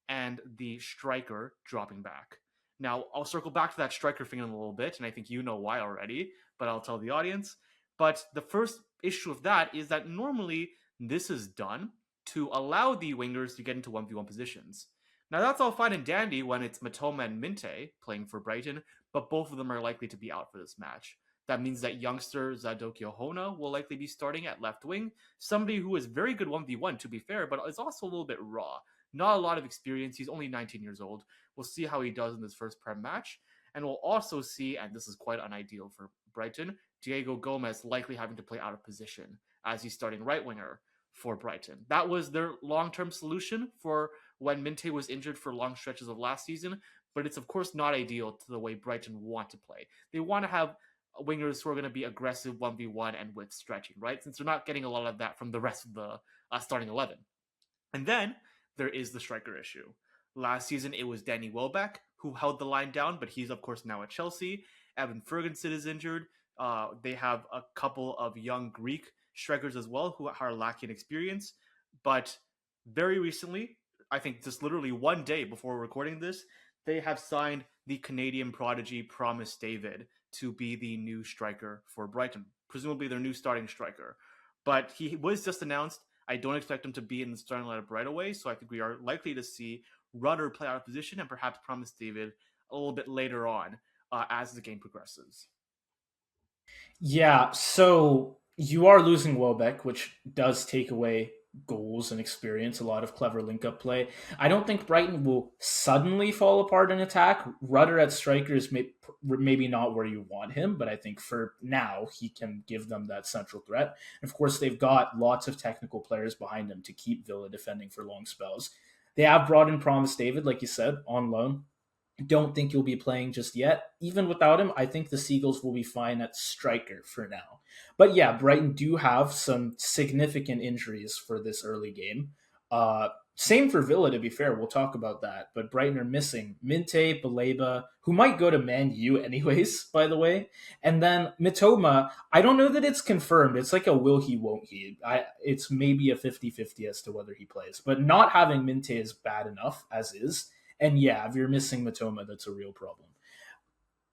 and the striker dropping back. Now, I'll circle back to that striker thing in a little bit, and I think you know why already, but I'll tell the audience. But the first issue of that is that normally this is done to allow the wingers to get into 1v1 positions. Now that's all fine and dandy when it's Matoma and Minte playing for Brighton, but both of them are likely to be out for this match. That means that youngster Zadok Yohona will likely be starting at left wing, somebody who is very good 1v1 to be fair, but is also a little bit raw. Not a lot of experience, he's only 19 years old. We'll see how he does in this first Prem match, and we'll also see, and this is quite unideal for Brighton, Diego Gomez likely having to play out of position as he's starting right winger for Brighton. That was their long-term solution for when Minte was injured for long stretches of last season, but it's of course not ideal to the way Brighton want to play. They want to have wingers who are going to be aggressive 1v1 and with stretching, right? Since they're not getting a lot of that from the rest of the starting 11. And then there is the striker issue. Last season, it was Danny Welbeck who held the line down, but he's, of course, now at Chelsea. Evan Ferguson is injured. They have a couple of young Greek strikers as well who are lacking experience. But very recently, I think just literally one day before recording this, they have signed the Canadian prodigy Promise David to be the new striker for Brighton, presumably their new starting striker. But he was just announced. I don't expect him to be in the starting lineup right away, so I think we are likely to see Rudder play out of position and perhaps Promise David a little bit later on as the game progresses. Yeah, so you are losing Welbeck, which does take away goals and experience, a lot of clever link up play. I don't think Brighton will suddenly fall apart in attack. Rudder at striker is maybe not where you want him, but I think for now he can give them that central threat. And of course, they've got lots of technical players behind him to keep Villa defending for long spells. They have brought in Promise David, like you said, on loan. Don't think he'll be playing just yet. Even without him, I think the Seagulls will be fine at striker for now. But yeah, Brighton do have some significant injuries for this early game. Same for Villa, to be fair. We'll talk about that. But Brighton are missing Minte, Baleba, who might go to Man U anyways, by the way. And then Mitoma, I don't know that it's confirmed. It's like a will he, won't he. It's maybe a 50-50 as to whether he plays. But not having Minte is bad enough, as is. And yeah, if you're missing Matoma, that's a real problem.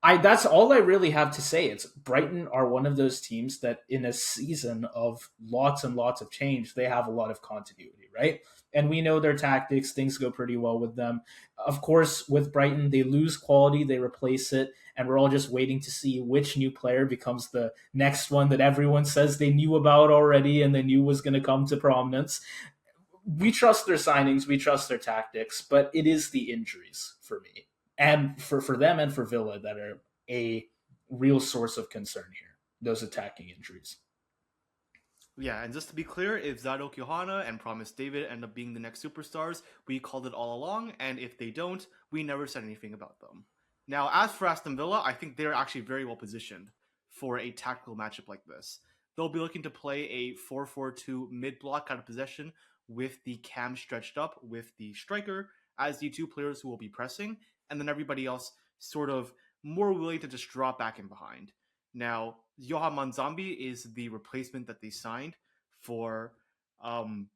That's all I really have to say. It's Brighton are one of those teams that in a season of lots and lots of change, they have a lot of continuity, right? And we know their tactics, things go pretty well with them. Of course, with Brighton, they lose quality, they replace it, and we're all just waiting to see which new player becomes the next one that everyone says they knew about already and they knew was going to come to prominence. We trust their signings, we trust their tactics, but it is the injuries for me and for them and for Villa that are a real source of concern here. Those attacking injuries. Yeah, and just to be clear, if Zadok Johanna and Promise David end up being the next superstars, we called it all along, and if they don't, we never said anything about them. Now, as for Aston Villa, I think they're actually very well positioned for a tactical matchup like this. They'll be looking to play a 4-4-2 mid block out of possession with the cam stretched up with the striker as the two players who will be pressing, and then everybody else sort of more willing to just drop back in behind. Now, Johan Manzambi is the replacement that they signed for um,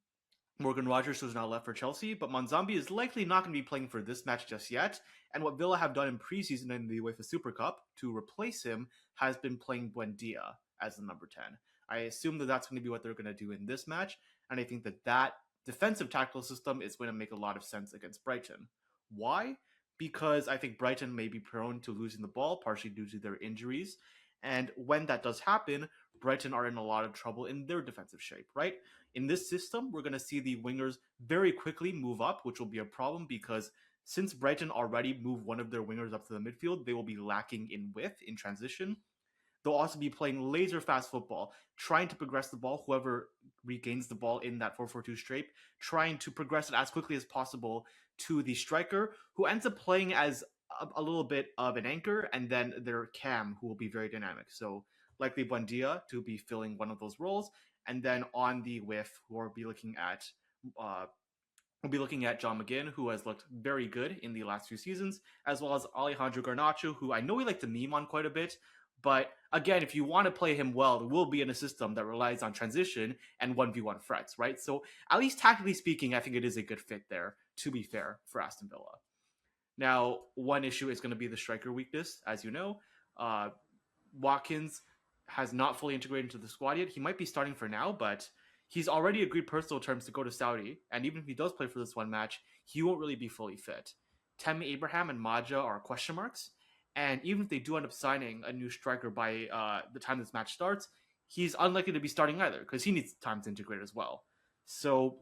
Morgan Rogers, who's now left for Chelsea, but Manzambi is likely not going to be playing for this match just yet. And what Villa have done in preseason in the UEFA Super Cup to replace him has been playing Buendia as the number 10. I assume that that's going to be what they're going to do in this match, and I think that that defensive tactical system is going to make a lot of sense against Brighton. Why? Because I think Brighton may be prone to losing the ball, partially due to their injuries. And when that does happen, Brighton are in a lot of trouble in their defensive shape, right? In this system, we're going to see the wingers very quickly move up, which will be a problem because since Brighton already moved one of their wingers up to the midfield, they will be lacking in width in transition. They'll also be playing laser fast football, trying to progress the ball, whoever regains the ball in that 4-4-2 shape, trying to progress it as quickly as possible to the striker, who ends up playing as a little bit of an anchor, and then their cam, who will be very dynamic. So likely Buendia to be filling one of those roles, and then on the whiff, we'll be looking at uh, John McGinn, who has looked very good in the last few seasons, as well as Alejandro Garnacho, who I know we like to meme on quite a bit. But again, if you want to play him well, it will be in a system that relies on transition and 1v1 threats, right? So, at least tactically speaking, I think it is a good fit there, to be fair, for Aston Villa. Now, one issue is going to be the striker weakness, as you know. Uh, Watkins has not fully integrated into the squad yet. He might be starting for now, but he's already agreed personal terms to go to Saudi. And even if he does play for this one match, he won't really be fully fit. Tammy Abraham and Maja are question marks. And even if they do end up signing a new striker by the time this match starts, he's unlikely to be starting either because he needs time to integrate as well. So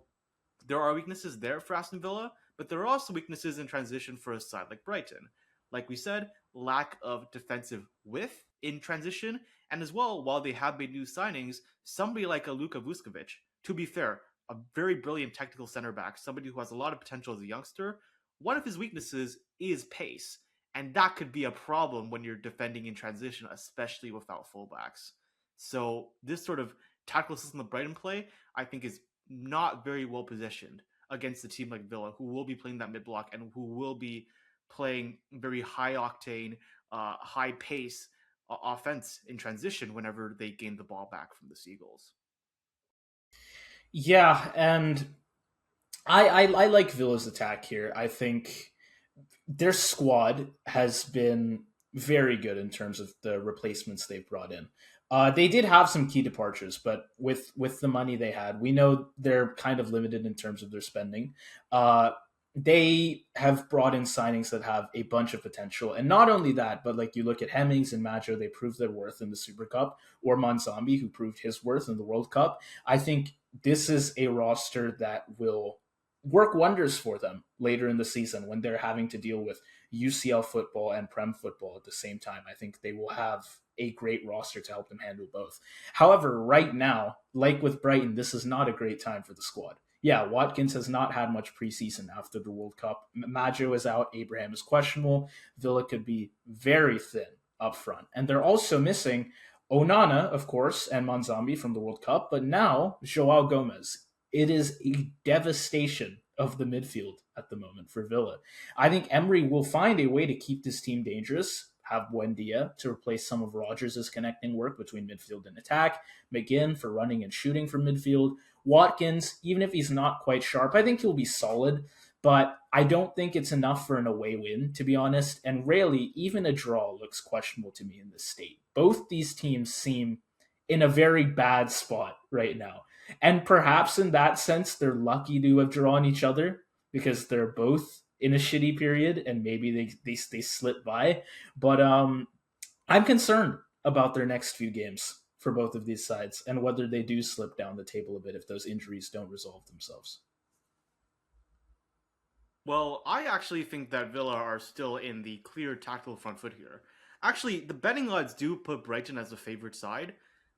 there are weaknesses there for Aston Villa, but there are also weaknesses in transition for a side like Brighton. Like we said, lack of defensive width in transition, and as well, while they have made new signings, somebody like a Luka Vuskovic, to be fair, a very brilliant technical center back, somebody who has a lot of potential as a youngster, one of his weaknesses is pace, and that could be a problem when you're defending in transition, especially without fullbacks. So this sort of tactical system of Brighton play, I think, is not very well positioned against a team like Villa, who will be playing that mid block and who will be playing very high octane, high pace offense in transition whenever they gain the ball back from the Seagulls. Yeah, and I like Villa's attack here. I think their squad has been very good in terms of the replacements they've brought in. They did have some key departures, but with the money they had, we know they're kind of limited in terms of their spending. They have brought in signings that have a bunch of potential, and not only that, but like you look at Hemmings and Majo, they proved their worth in the Super Cup, or Monzambi, who proved his worth in the World Cup. I think this is a roster that will work wonders for them later in the season when they're having to deal with UCL football and Prem football at the same time. I think they will have a great roster to help them handle both. However, right now, like with Brighton, this is not a great time for the squad. Yeah, Watkins has not had much preseason after the World Cup. Maggio is out, Abraham is questionable. Villa could be very thin up front. And they're also missing Onana, of course, and Monzambi from the World Cup, but now Joao Gomez. It is a devastation of the midfield at the moment for Villa. I think Emery will find a way to keep this team dangerous, have Buendia to replace some of Rodgers' connecting work between midfield and attack, McGinn for running and shooting from midfield, Watkins, even if he's not quite sharp, I think he'll be solid, but I don't think it's enough for an away win, to be honest, and really, even a draw looks questionable to me in this state. Both these teams seem in a very bad spot right now. And perhaps in that sense, they're lucky to have drawn each other because they're both in a shitty period and maybe they slip by. But I'm concerned about their next few games for both of these sides and whether they do slip down the table a bit if those injuries don't resolve themselves. Well, I actually think that Villa are still in the clear tactical front foot here. Actually, the betting odds do put Brighton as a favorite side,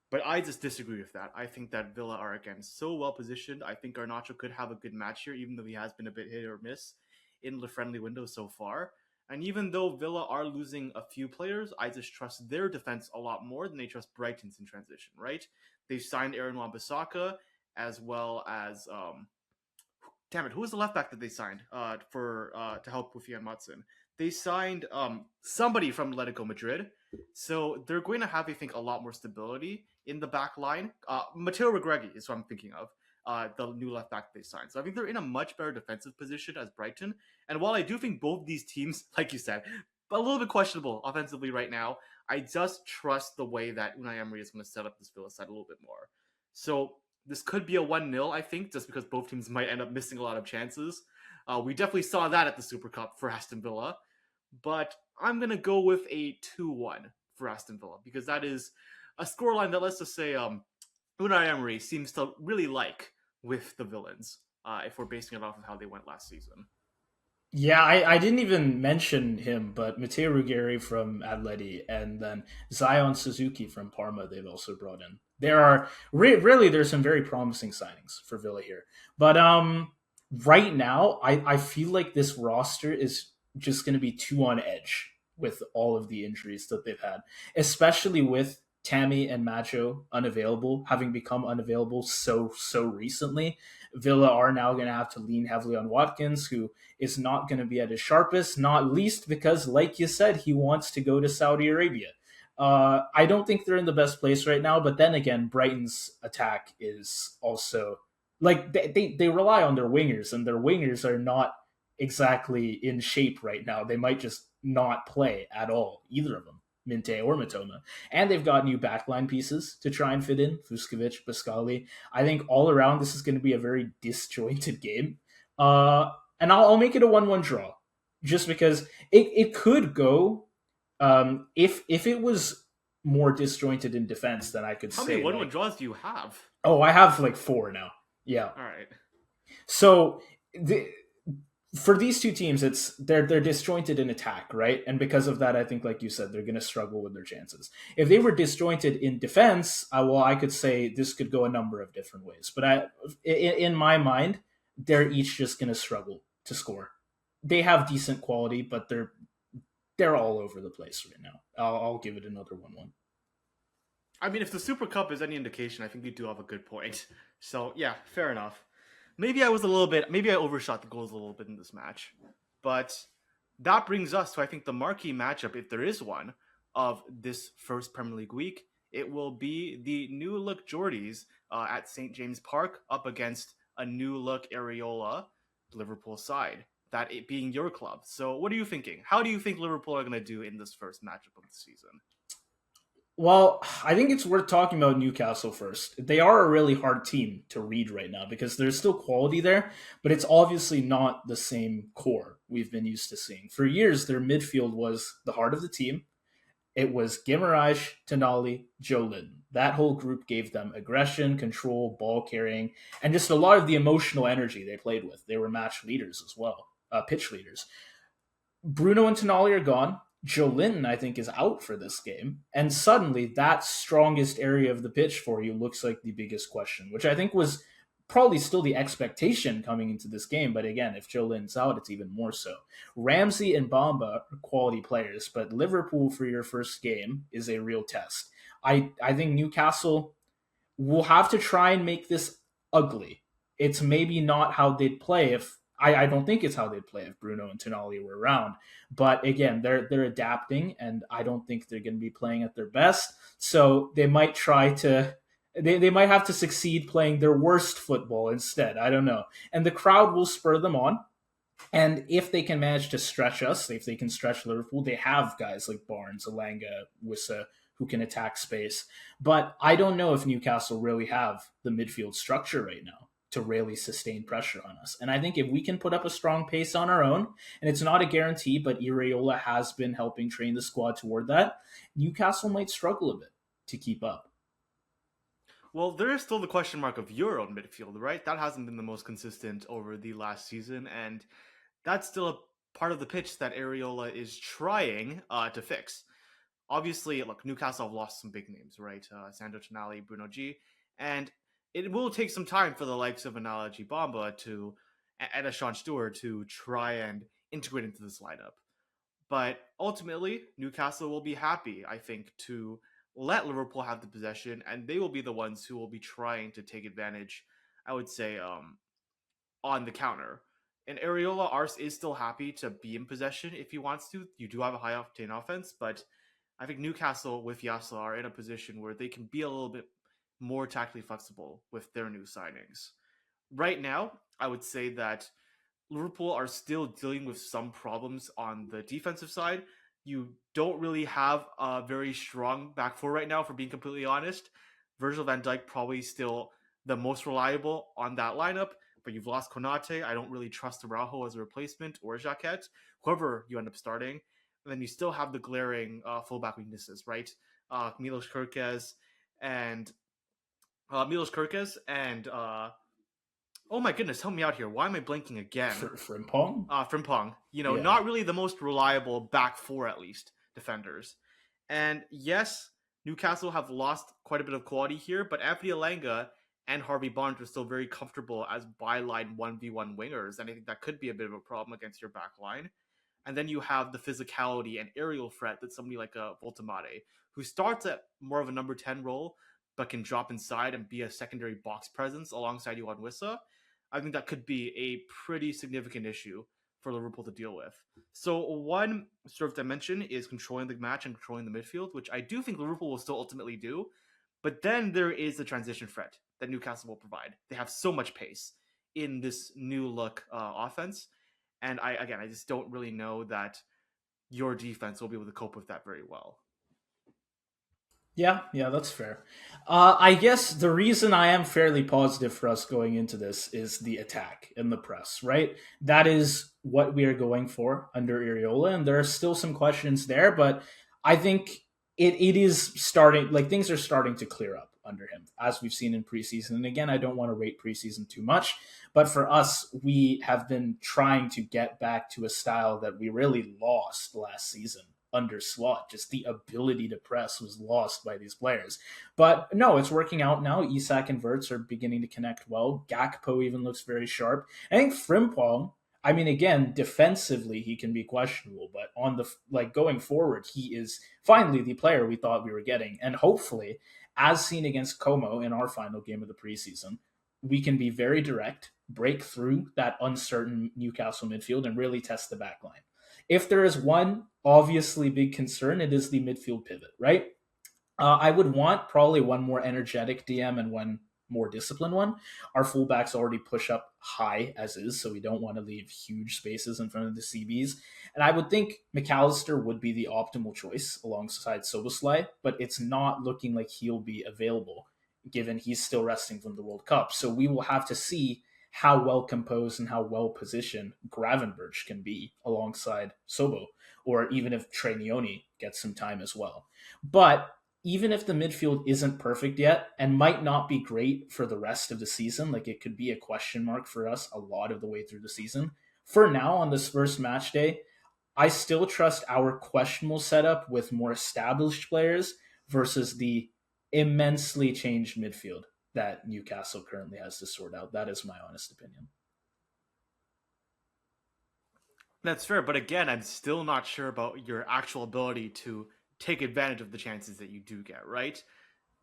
but I just disagree with that. I think that Villa are, again, so well positioned. I think Garnacho could have a good match here, even though he has been a bit hit or miss in the friendly window so far. And even though Villa are losing a few players, I just trust their defense a lot more than they trust Brighton's in transition, right? They've signed Aaron Wan-Bissaka as well as damn it, who was the left back that they signed for to help with Ian Mutson? They signed somebody from Atletico Madrid, so they're going to have, I think, a lot more stability in the back line. Matteo Regragui is what I'm thinking of, the new left back they signed. So I think they're in a much better defensive position as Brighton. And while I do think both these teams, like you said, a little bit questionable offensively right now, I just trust the way that Unai Emery is going to set up this Villa side a little bit more. So this could be a 1-0, I think, just because both teams might end up missing a lot of chances. We definitely saw that at the Super Cup for Aston Villa. But I'm going to go with a 2-1 for Aston Villa because that is a scoreline that, let's just say, Unai Emery seems to really like with the villains. If we're basing it off of how they went last season. Yeah, I didn't even mention him, but Matteo Ruggeri from Atleti and then Zion Suzuki from Parma they've also brought in. There are really there's some very promising signings for Villa here. But right now I feel like this roster is just going to be too on edge with all of the injuries that they've had, especially with Tammy and Macho unavailable, having become unavailable so recently. Villa are now going to have to lean heavily on Watkins, who is not going to be at his sharpest, not least because, like you said, he wants to go to Saudi Arabia. I don't think they're in the best place right now, but then again, Brighton's attack is also like they rely on their wingers, and their wingers are not exactly in shape right now. They might just not play at all, either of them, Minte or Matoma. And they've got new backline pieces to try and fit in, Vuskovic, Pascali. I think all around this is going to be a very disjointed game. And I'll make it a 1-1 draw, just because it could go. If it was more disjointed in defense, then I could How many say 1-1 like, draws do you have? oh, I have like 4 now. Yeah. All right. So for these two teams, they're disjointed in attack, right? And because of that, I think, like you said, they're going to struggle with their chances. If they were disjointed in defense, I could say this could go a number of different ways. But in my mind, they're each just going to struggle to score. They have decent quality, but they're all over the place right now. I'll give it another 1-1. I mean, if the Super Cup is any indication, I think you do have a good point. So yeah, fair enough. Maybe I overshot the goals a little bit in this match, but that brings us to, I think, the marquee matchup, if there is one, of this first Premier League week. It will be the new look Geordies at St. James Park up against a new look Areola Liverpool side. That it being your club. So what are you thinking? How do you think Liverpool are going to do in this first matchup of the season? Well, I think it's worth talking about Newcastle first. They are a really hard team to read right now because there's still quality there, but it's obviously not the same core we've been used to seeing. For years, their midfield was the heart of the team. It was Guimaraes, Tonali, Joe Linton. That whole group gave them aggression, control, ball carrying, and just a lot of the emotional energy they played with. They were match leaders as well, pitch leaders. Bruno and Tonali are gone. Joe Linton, I think, is out for this game. And suddenly, that strongest area of the pitch for you looks like the biggest question, which I think was probably still the expectation coming into this game. But again, if Joe Linton's out, it's even more so. Ramsey and Bamba are quality players, but Liverpool for your first game is a real test. I think Newcastle will have to try and make this ugly. It's maybe not how they'd play if I don't think it's how they'd play if Bruno and Tonali were around. But again, they're adapting, and I don't think they're going to be playing at their best. So they might try to they might have to succeed playing their worst football instead. I don't know. And the crowd will spur them on. And if they can manage to stretch us, if they can stretch Liverpool, they have guys like Barnes, Alanga, Wissa, who can attack space. But I don't know if Newcastle really have the midfield structure right now to really sustain pressure on us. And I think if we can put up a strong pace on our own, and it's not a guarantee, but Iraola has been helping train the squad toward that, Newcastle might struggle a bit to keep up. Well, there is still the question mark of your own midfield, right? That hasn't been the most consistent over the last season, and that's still a part of the pitch that Areola is trying to fix. Obviously, look, Newcastle have lost some big names, right? Sandro Tonali, Bruno G, and it will take some time for the likes of Anala Bamba and a Sean Stewart to try and integrate into this lineup. But ultimately, Newcastle will be happy, I think, to let Liverpool have the possession, and they will be the ones who will be trying to take advantage, I would say, on the counter. And Areola Ars is still happy to be in possession if he wants to. You do have a high octane offense, but I think Newcastle with Yasla are in a position where they can be a little bit more tactically flexible with their new signings. Right now, I would say that Liverpool are still dealing with some problems on the defensive side. You don't really have a very strong back four right now, for being completely honest. Virgil van Dijk probably still the most reliable on that lineup, but you've lost Konate. I don't really trust Araujo as a replacement, or Jacquet, whoever you end up starting. And then you still have the glaring fullback weaknesses, right? Milos Kerkez and Milos Kirkes and oh my goodness, help me out here. Why am I blanking again? Frimpong. Frimpong. Yeah, Not really the most reliable back four, at least, defenders. And yes, Newcastle have lost quite a bit of quality here, but Anthony Alanga and Harvey Barnes are still very comfortable as byline 1v1 wingers, and I think that could be a bit of a problem against your back line. And then you have the physicality and aerial threat that somebody like a Voltemade, who starts at more of a number 10 role, but can drop inside and be a secondary box presence alongside Johan Wissa. I think that could be a pretty significant issue for Liverpool to deal with. So one sort of dimension is controlling the match and controlling the midfield, which I do think Liverpool will still ultimately do. But then there is the transition threat that Newcastle will provide. They have so much pace in this new look offense, and I just don't really know that your defense will be able to cope with that very well. yeah, that's fair. I guess the reason I am fairly positive for us going into this is the attack and the press, right? That is what we are going for under Iriola, and there are still some questions there, but I think it is starting, like things are starting to clear up under him, as we've seen in preseason. And again, I don't want to rate preseason too much, but for us, we have been trying to get back to a style that we really lost last season under Slot. Just the ability to press was lost by these players. But no, it's working out now. Isak and Verts are beginning to connect well. Gakpo even looks very sharp. I think Frimpong, I mean, again, defensively he can be questionable, but on the like going forward, he is finally the player we thought we were getting, and hopefully, as seen against Como in our final game of the preseason, we can be very direct, break through that uncertain Newcastle midfield, and really test the back line. If there is one obviously big concern, it is the midfield pivot, right? I would want probably one more energetic DM and one more disciplined one. Our fullbacks already push up high as is, so we don't want to leave huge spaces in front of the CBs. And I would think McAllister would be the optimal choice alongside Soboslai, but it's not looking like he'll be available given he's still resting from the World Cup. So we will have to see how well composed and how well positioned Gravenberch can be alongside Sobo, or even if Trenioni gets some time as well. But even if the midfield isn't perfect yet and might not be great for the rest of the season, like it could be a question mark for us a lot of the way through the season, for now on this first match day, I still trust our questionable setup with more established players versus the immensely changed midfield that Newcastle currently has to sort out. That is my honest opinion. That's fair, but again, I'm still not sure about your actual ability to take advantage of the chances that you do get, right?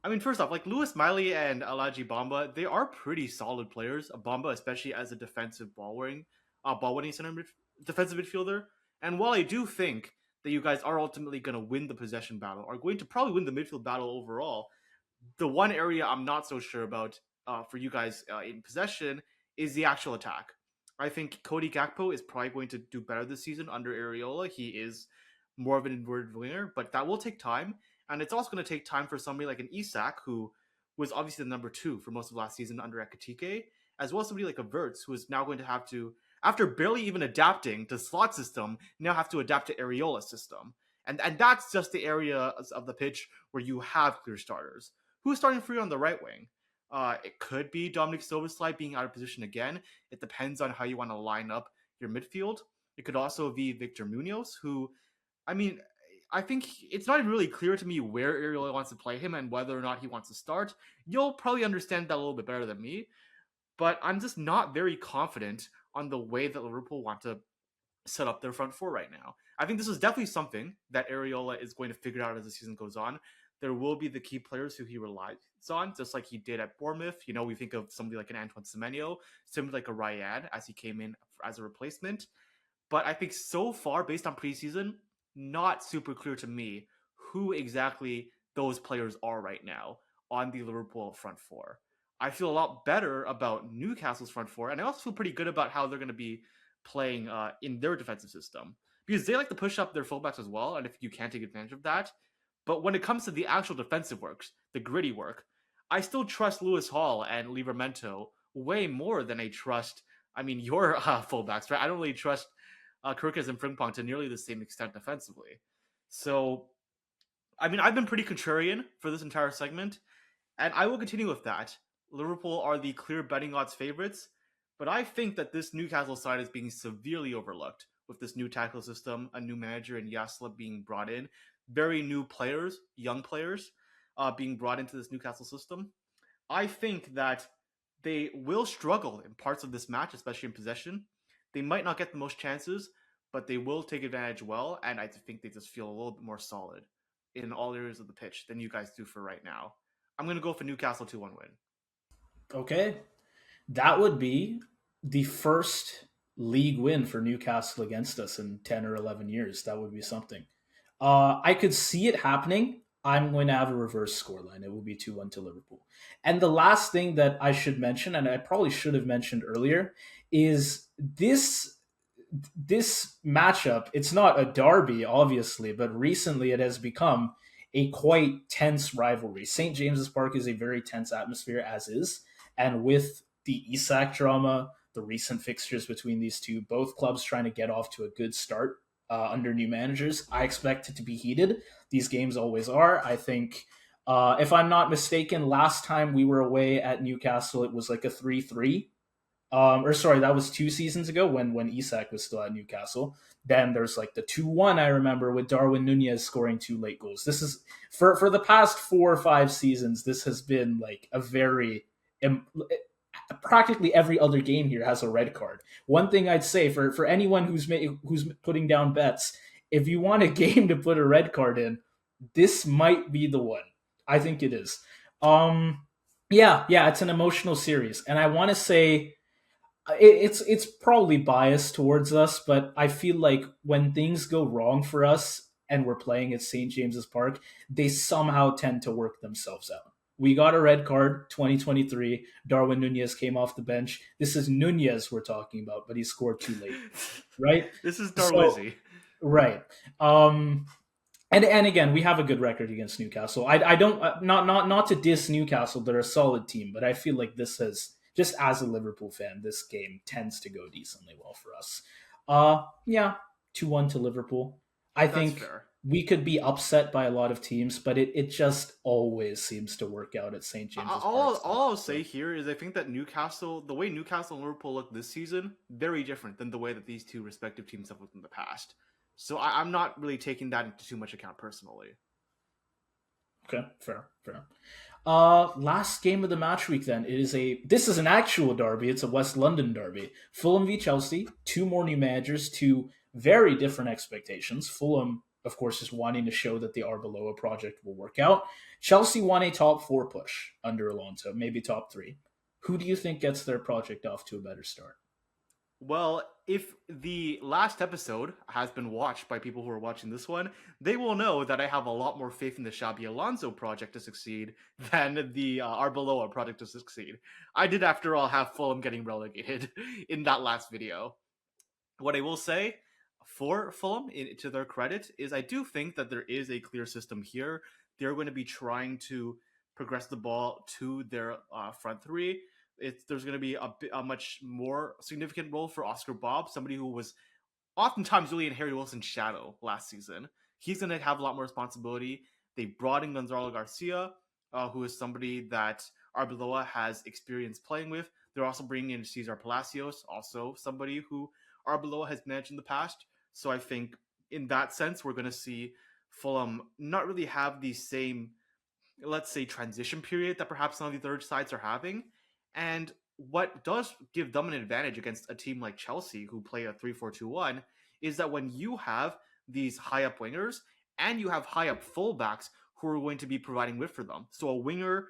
I mean, first off, like Lewis Miley and Alaji Bamba, they are pretty solid players. Bamba, especially as a defensive ball winning defensive midfielder. And while I do think that you guys are ultimately going to win the possession battle, are going to probably win the midfield battle overall, the one area I'm not so sure about for you guys in possession is the actual attack. I think CoDaKrew is probably going to do better this season under Areola. He is more of an inverted winger, but that will take time. And it's also going to take time for somebody like an Isak, who was obviously the number two for most of last season under Ekatike, as well as somebody like a Verts, who is now going to have to, after barely even adapting to Slot system, now have to adapt to Areola's system. And that's just the area of the pitch where you have clear starters. Who's starting for you on the right wing? It could be Dominic Soboslai being out of position again. It depends on how you want to line up your midfield. It could also be Victor Munoz, who, I mean, I think it's not even really clear to me where Ariola wants to play him and whether or not he wants to start. You'll probably understand that a little bit better than me, but I'm just not very confident on the way that Liverpool want to set up their front four right now. I think this is definitely something that Areola is going to figure out as the season goes on. There will be the key players who he relies on, just like he did at Bournemouth. We think of somebody like an Antoine Semenyo, somebody like a Ryan as he came in as a replacement. But I think so far, based on preseason, not super clear to me who exactly those players are right now on the Liverpool front four. I feel a lot better about Newcastle's front four, and I also feel pretty good about how they're going to be playing in their defensive system because they like to push up their fullbacks as well, and if you can't take advantage of that. But when it comes to the actual defensive works, the gritty work, I still trust Lewis Hall and Livramento way more than I trust, your fullbacks, right? I don't really trust Kirkes and Frimpong to nearly the same extent defensively. So, I've been pretty contrarian for this entire segment. And I will continue with that. Liverpool are the clear betting odds favorites, but I think that this Newcastle side is being severely overlooked with this new tackle system, a new manager in Yasla being brought in, very new players, young players, being brought into this Newcastle system. I think that they will struggle in parts of this match, especially in possession. They might not get the most chances, but they will take advantage well, and I think they just feel a little bit more solid in all areas of the pitch than you guys do for right now. I'm going to go for Newcastle 2-1 win. Okay, that would be the first league win for Newcastle against us in 10 or 11 years. That would be something. I could see it happening. I'm going to have a reverse scoreline. It will be 2-1 to Liverpool. And the last thing that I should mention, and I probably should have mentioned earlier, is this matchup. It's not a derby, obviously, but recently it has become a quite tense rivalry. St. James's Park is a very tense atmosphere, as is. And with the Isak drama, the recent fixtures between these two, both clubs trying to get off to a good start under new managers, I expect it to be heated. These games always are. I think, if I'm not mistaken, last time we were away at Newcastle, it was like a 3-3. Or sorry, that was 2 seasons ago when Isak was still at Newcastle. Then there's like the 2-1 I remember with Darwin Nunez scoring 2 late goals. This is for the past 4 or 5 seasons. This has been like a very practically every other game here has a red card. One thing I'd say for anyone who's putting down bets, if you want a game to put a red card in, this might be the one. I think it is. Yeah, it's an emotional series, and I want to say it's probably biased towards us, but I feel like when things go wrong for us and we're playing at St. James's Park, they somehow tend to work themselves out. We got a red card 2023. Darwin Nunez came off the bench. This is Nunez we're talking about, but he scored 2 late, right? This is So, Darwizzy. right. And again, we have a good record against Newcastle. I don't not to diss Newcastle, they're a solid team, but I feel like this has just as a Liverpool fan, this game tends to go decently well for us. Yeah, 2-1 to Liverpool. I That's think fair. we could be upset by a lot of teams, but it just always seems to work out at St. James's Park. All I'll say here is I think that Newcastle, the way Newcastle and Liverpool look this season, very different than the way that these two respective teams have looked in the past. So I'm not really taking that into too much account personally. Okay, fair. Last game of the match week. Then this is an actual derby. It's a West London derby. Fulham v Chelsea. Two more new managers. Two very different expectations. Fulham, of course, is wanting to show that the Arbeloa project will work out. Chelsea won a top 4 push under Alonso, maybe top 3. Who do you think gets their project off to a better start? Well, if the last episode has been watched by people who are watching this one, they will know that I have a lot more faith in the Xabi Alonso project to succeed than the Arbeloa project to succeed. I did, after all, have Fulham getting relegated in that last video. What I will say for Fulham, to their credit, is I do think that there is a clear system here. They're going to be trying to progress the ball to their front three. There's going to be a much more significant role for Oscar Bob, somebody who was oftentimes really in Harry Wilson's shadow last season. He's going to have a lot more responsibility. They brought in Gonzalo Garcia, who is somebody that Arbeloa has experience playing with. They're also bringing in Cesar Palacios, also somebody who Arbeloa has managed in the past. So I think in that sense, we're going to see Fulham not really have the same, let's say, transition period that perhaps some of the third sides are having. And what does give them an advantage against a team like Chelsea, who play a 3-4-2-1, is that when you have these high up wingers and you have high up fullbacks who are going to be providing width for them. So a winger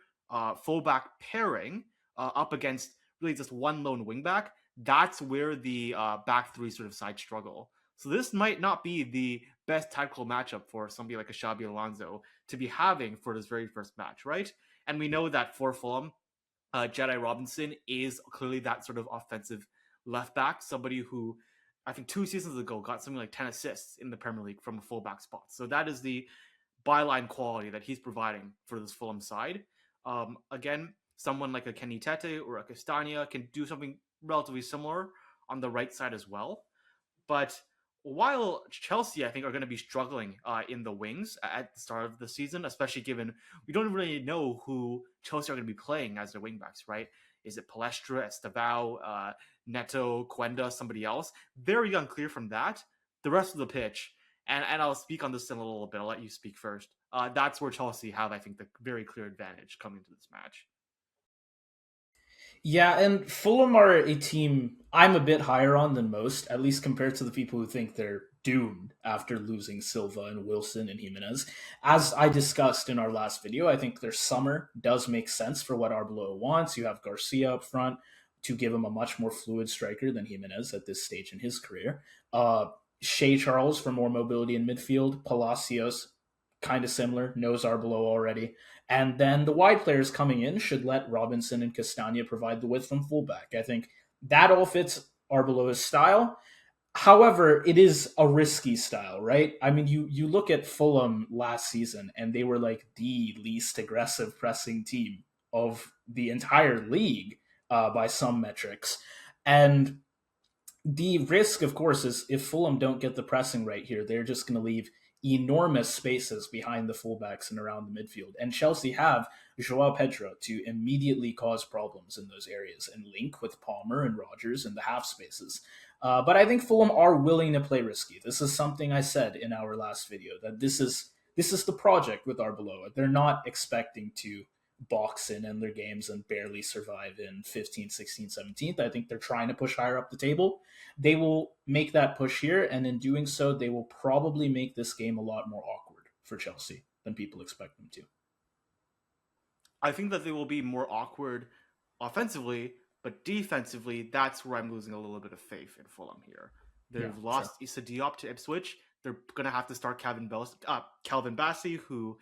fullback pairing up against really just one lone wingback, that's where the back three sort of side struggle. So this might not be the best tactical matchup for somebody like a Xabi Alonso to be having for this very first match, right? And we know that for Fulham, Jedi Robinson is clearly that sort of offensive left back, somebody who I think 2 seasons ago got something like 10 assists in the Premier League from a fullback spot. So that is the byline quality that he's providing for this Fulham side. Again, someone like a Kenny Tete or a Castagna can do something relatively similar on the right side as well. But while Chelsea, I think, are going to be struggling in the wings at the start of the season, especially given we don't really know who Chelsea are going to be playing as their wingbacks, right? Is it Palestra, Estevao, Neto, Quenda, somebody else? Very unclear from that. The rest of the pitch, and I'll speak on this in a little bit. I'll let you speak first. That's where Chelsea have, I think, the very clear advantage coming to this match. Yeah, and Fulham are a team I'm a bit higher on than most, at least compared to the people who think they're doomed after losing Silva and Wilson and Jimenez. As I discussed in our last video, I think their summer does make sense for what Arbeloa wants. You have Garcia up front to give him a much more fluid striker than Jimenez at this stage in his career. Shea Charles for more mobility in midfield. Palacios, kind of similar, knows Arbeloa already. And then the wide players coming in should let Robinson and Castagna provide the width from fullback. I think that all fits Arbeloa's style. However, it is a risky style, right? I mean, you look at Fulham last season, and they were like the least aggressive pressing team of the entire league by some metrics. And the risk, of course, is if Fulham don't get the pressing right here, they're just going to leave enormous spaces behind the fullbacks and around the midfield. And Chelsea have Joao Pedro to immediately cause problems in those areas and link with Palmer and Rodgers in the half spaces. But I think Fulham are willing to play risky. This is something I said in our last video, that this is the project with Arbeloa. They're not expecting to box in their games and barely survive in 15th, 16th, 17th. I think they're trying to push higher up the table. They will make that push here, and in doing so, they will probably make this game a lot more awkward for Chelsea than people expect them to. I think that they will be more awkward offensively, but defensively, that's where I'm losing a little bit of faith in Fulham here. Yeah, They've lost sure. Issa Diop to Ipswich. They're going to have to start Calvin Bassey, who,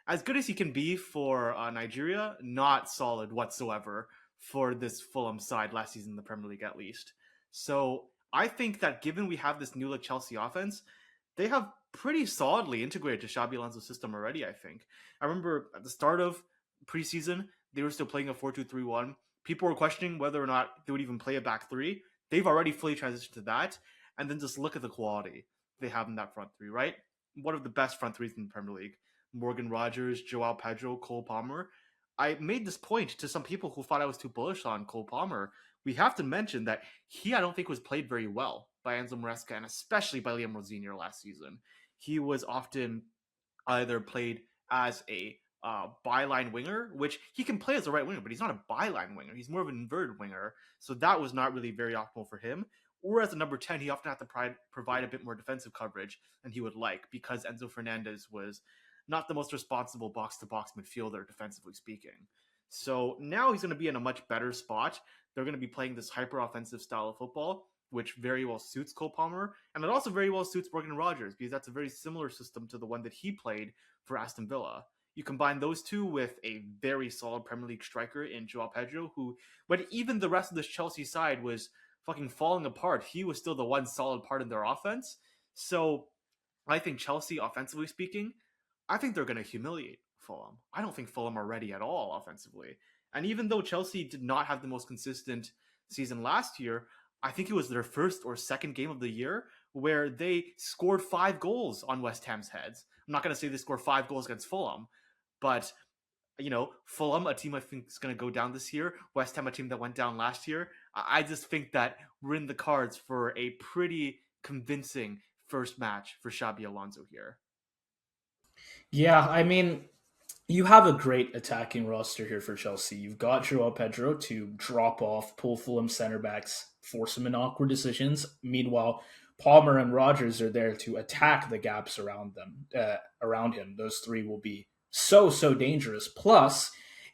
as good as he can be for Nigeria, not solid whatsoever for this Fulham side last season in the Premier League, at least. So I think that given we have this new like Chelsea offense, they have pretty solidly integrated to Xabi Alonso's system already, I think. I remember at the start of preseason, they were still playing a 4-2-3-1. People were questioning whether or not they would even play a back three. They've already fully transitioned to that. And then just look at the quality they have in that front three, right? One of the best front threes in the Premier League. Morgan Rogers, Joao Pedro, Cole Palmer. I made this point to some people who thought I was too bullish on Cole Palmer. We have to mention that he, I don't think, was played very well by Enzo Maresca and especially by Liam Rosignol last season. He was often either played as a byline winger, which he can play as a right winger, but he's not a byline winger. He's more of an inverted winger. So that was not really very optimal for him. Or as a number 10, he often had to provide a bit more defensive coverage than he would like because Enzo Fernandez was not the most responsible box-to-box midfielder, defensively speaking. So now he's going to be in a much better spot. They're going to be playing this hyper-offensive style of football, which very well suits Cole Palmer, and it also very well suits Morgan Rogers because that's a very similar system to the one that he played for Aston Villa. You combine those two with a very solid Premier League striker in Joao Pedro, who, when even the rest of this Chelsea side was fucking falling apart, he was still the one solid part in their offense. So I think Chelsea, offensively speaking, I think they're going to humiliate Fulham. I don't think Fulham are ready at all offensively. And even though Chelsea did not have the most consistent season last year, I think it was their first or second game of the year where they scored 5 goals on West Ham's heads. I'm not going to say they scored 5 goals against Fulham, but Fulham, a team I think is going to go down this year. West Ham, a team that went down last year. I just think that we're in the cards for a pretty convincing first match for Xabi Alonso here. Yeah, I mean, you have a great attacking roster here for Chelsea. You've got Joao Pedro to drop off, pull Fulham center backs, force them in awkward decisions. Meanwhile, Palmer and Rogers are there to attack the gaps around him. Those three will be so dangerous. Plus,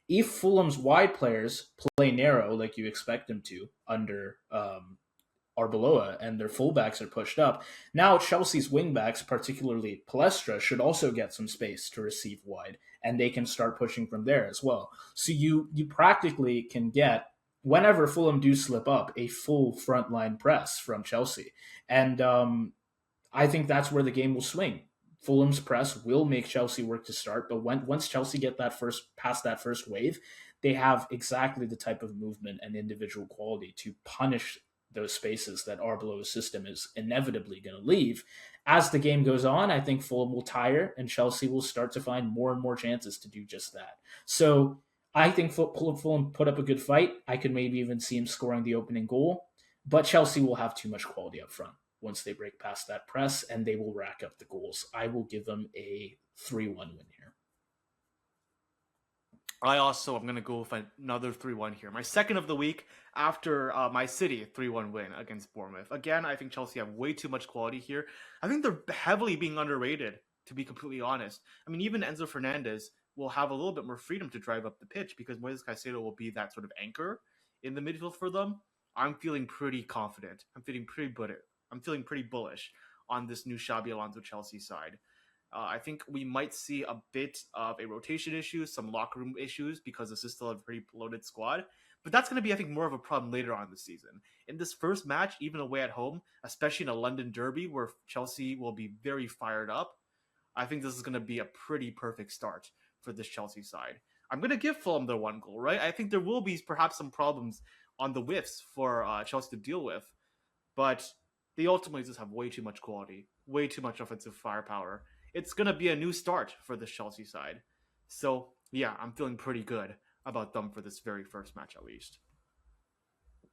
if Fulham's wide players play narrow like you expect them to under Arbeloa and their fullbacks are pushed up. Now Chelsea's wingbacks, particularly Palestra, should also get some space to receive wide, and they can start pushing from there as well. So you practically can get, whenever Fulham do slip up, a full frontline press from Chelsea, and I think that's where the game will swing. Fulham's press will make Chelsea work to start, but once Chelsea get that past that first wave, they have exactly the type of movement and individual quality to punish those spaces that Arbeloa's system is inevitably going to leave. As the game goes on, I think Fulham will tire and Chelsea will start to find more and more chances to do just that. So I think Fulham put up a good fight. I could maybe even see him scoring the opening goal, but Chelsea will have too much quality up front once they break past that press, and they will rack up the goals. I will give them a 3-1 win here. I also am going to go with another 3-1 here. My second of the week after my City 3-1 win against Bournemouth. Again, I think Chelsea have way too much quality here. I think they're heavily being underrated, to be completely honest. I mean, even Enzo Fernandez will have a little bit more freedom to drive up the pitch because Moises Caicedo will be that sort of anchor in the midfield for them. I'm feeling pretty confident. I'm feeling pretty bullish on this new Xabi Alonso Chelsea side. I think we might see a bit of a rotation issue, some locker room issues because this is still a pretty loaded squad. But that's going to be, I think, more of a problem later on in the season. In this first match, even away at home, especially in a London derby where Chelsea will be very fired up, I think this is going to be a pretty perfect start for this Chelsea side. I'm going to give Fulham their one goal, right? I think there will be perhaps some problems on the whiffs for Chelsea to deal with, but they ultimately just have way too much quality, way too much offensive firepower. It's going to be a new start for this Chelsea side. So, yeah, I'm feeling pretty good about them for this very first match, at least.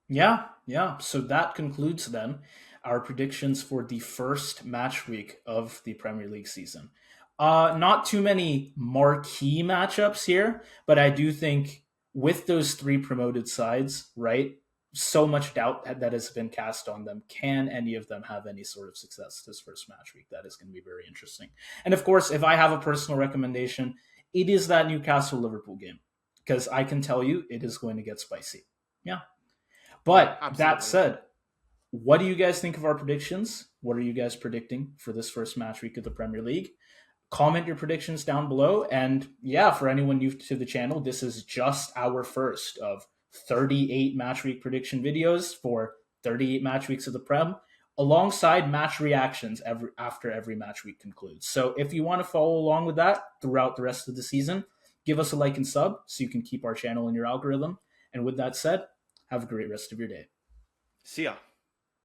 Yeah, yeah. So that concludes then our predictions for the first match week of the Premier League season. Not too many marquee matchups here, but I do think with those three promoted sides, right? So much doubt that has been cast on them. Can any of them have any sort of success this first match week? That is going to be very interesting. And of course, if I have a personal recommendation, it is that Newcastle Liverpool game because I can tell you it is going to get spicy. Yeah. But Absolutely. that said, what do you guys think of our predictions? What are you guys predicting for this first match week of the Premier League? Comment your predictions down below. And yeah, for anyone new to the channel, this is just our first of 38 match week prediction videos for 38 match weeks of the Prem, alongside match reactions after every match week concludes. So if you want to follow along with that throughout the rest of the season, give us a like and sub so you can keep our channel in your algorithm. And with that said, have a great rest of your day. See ya.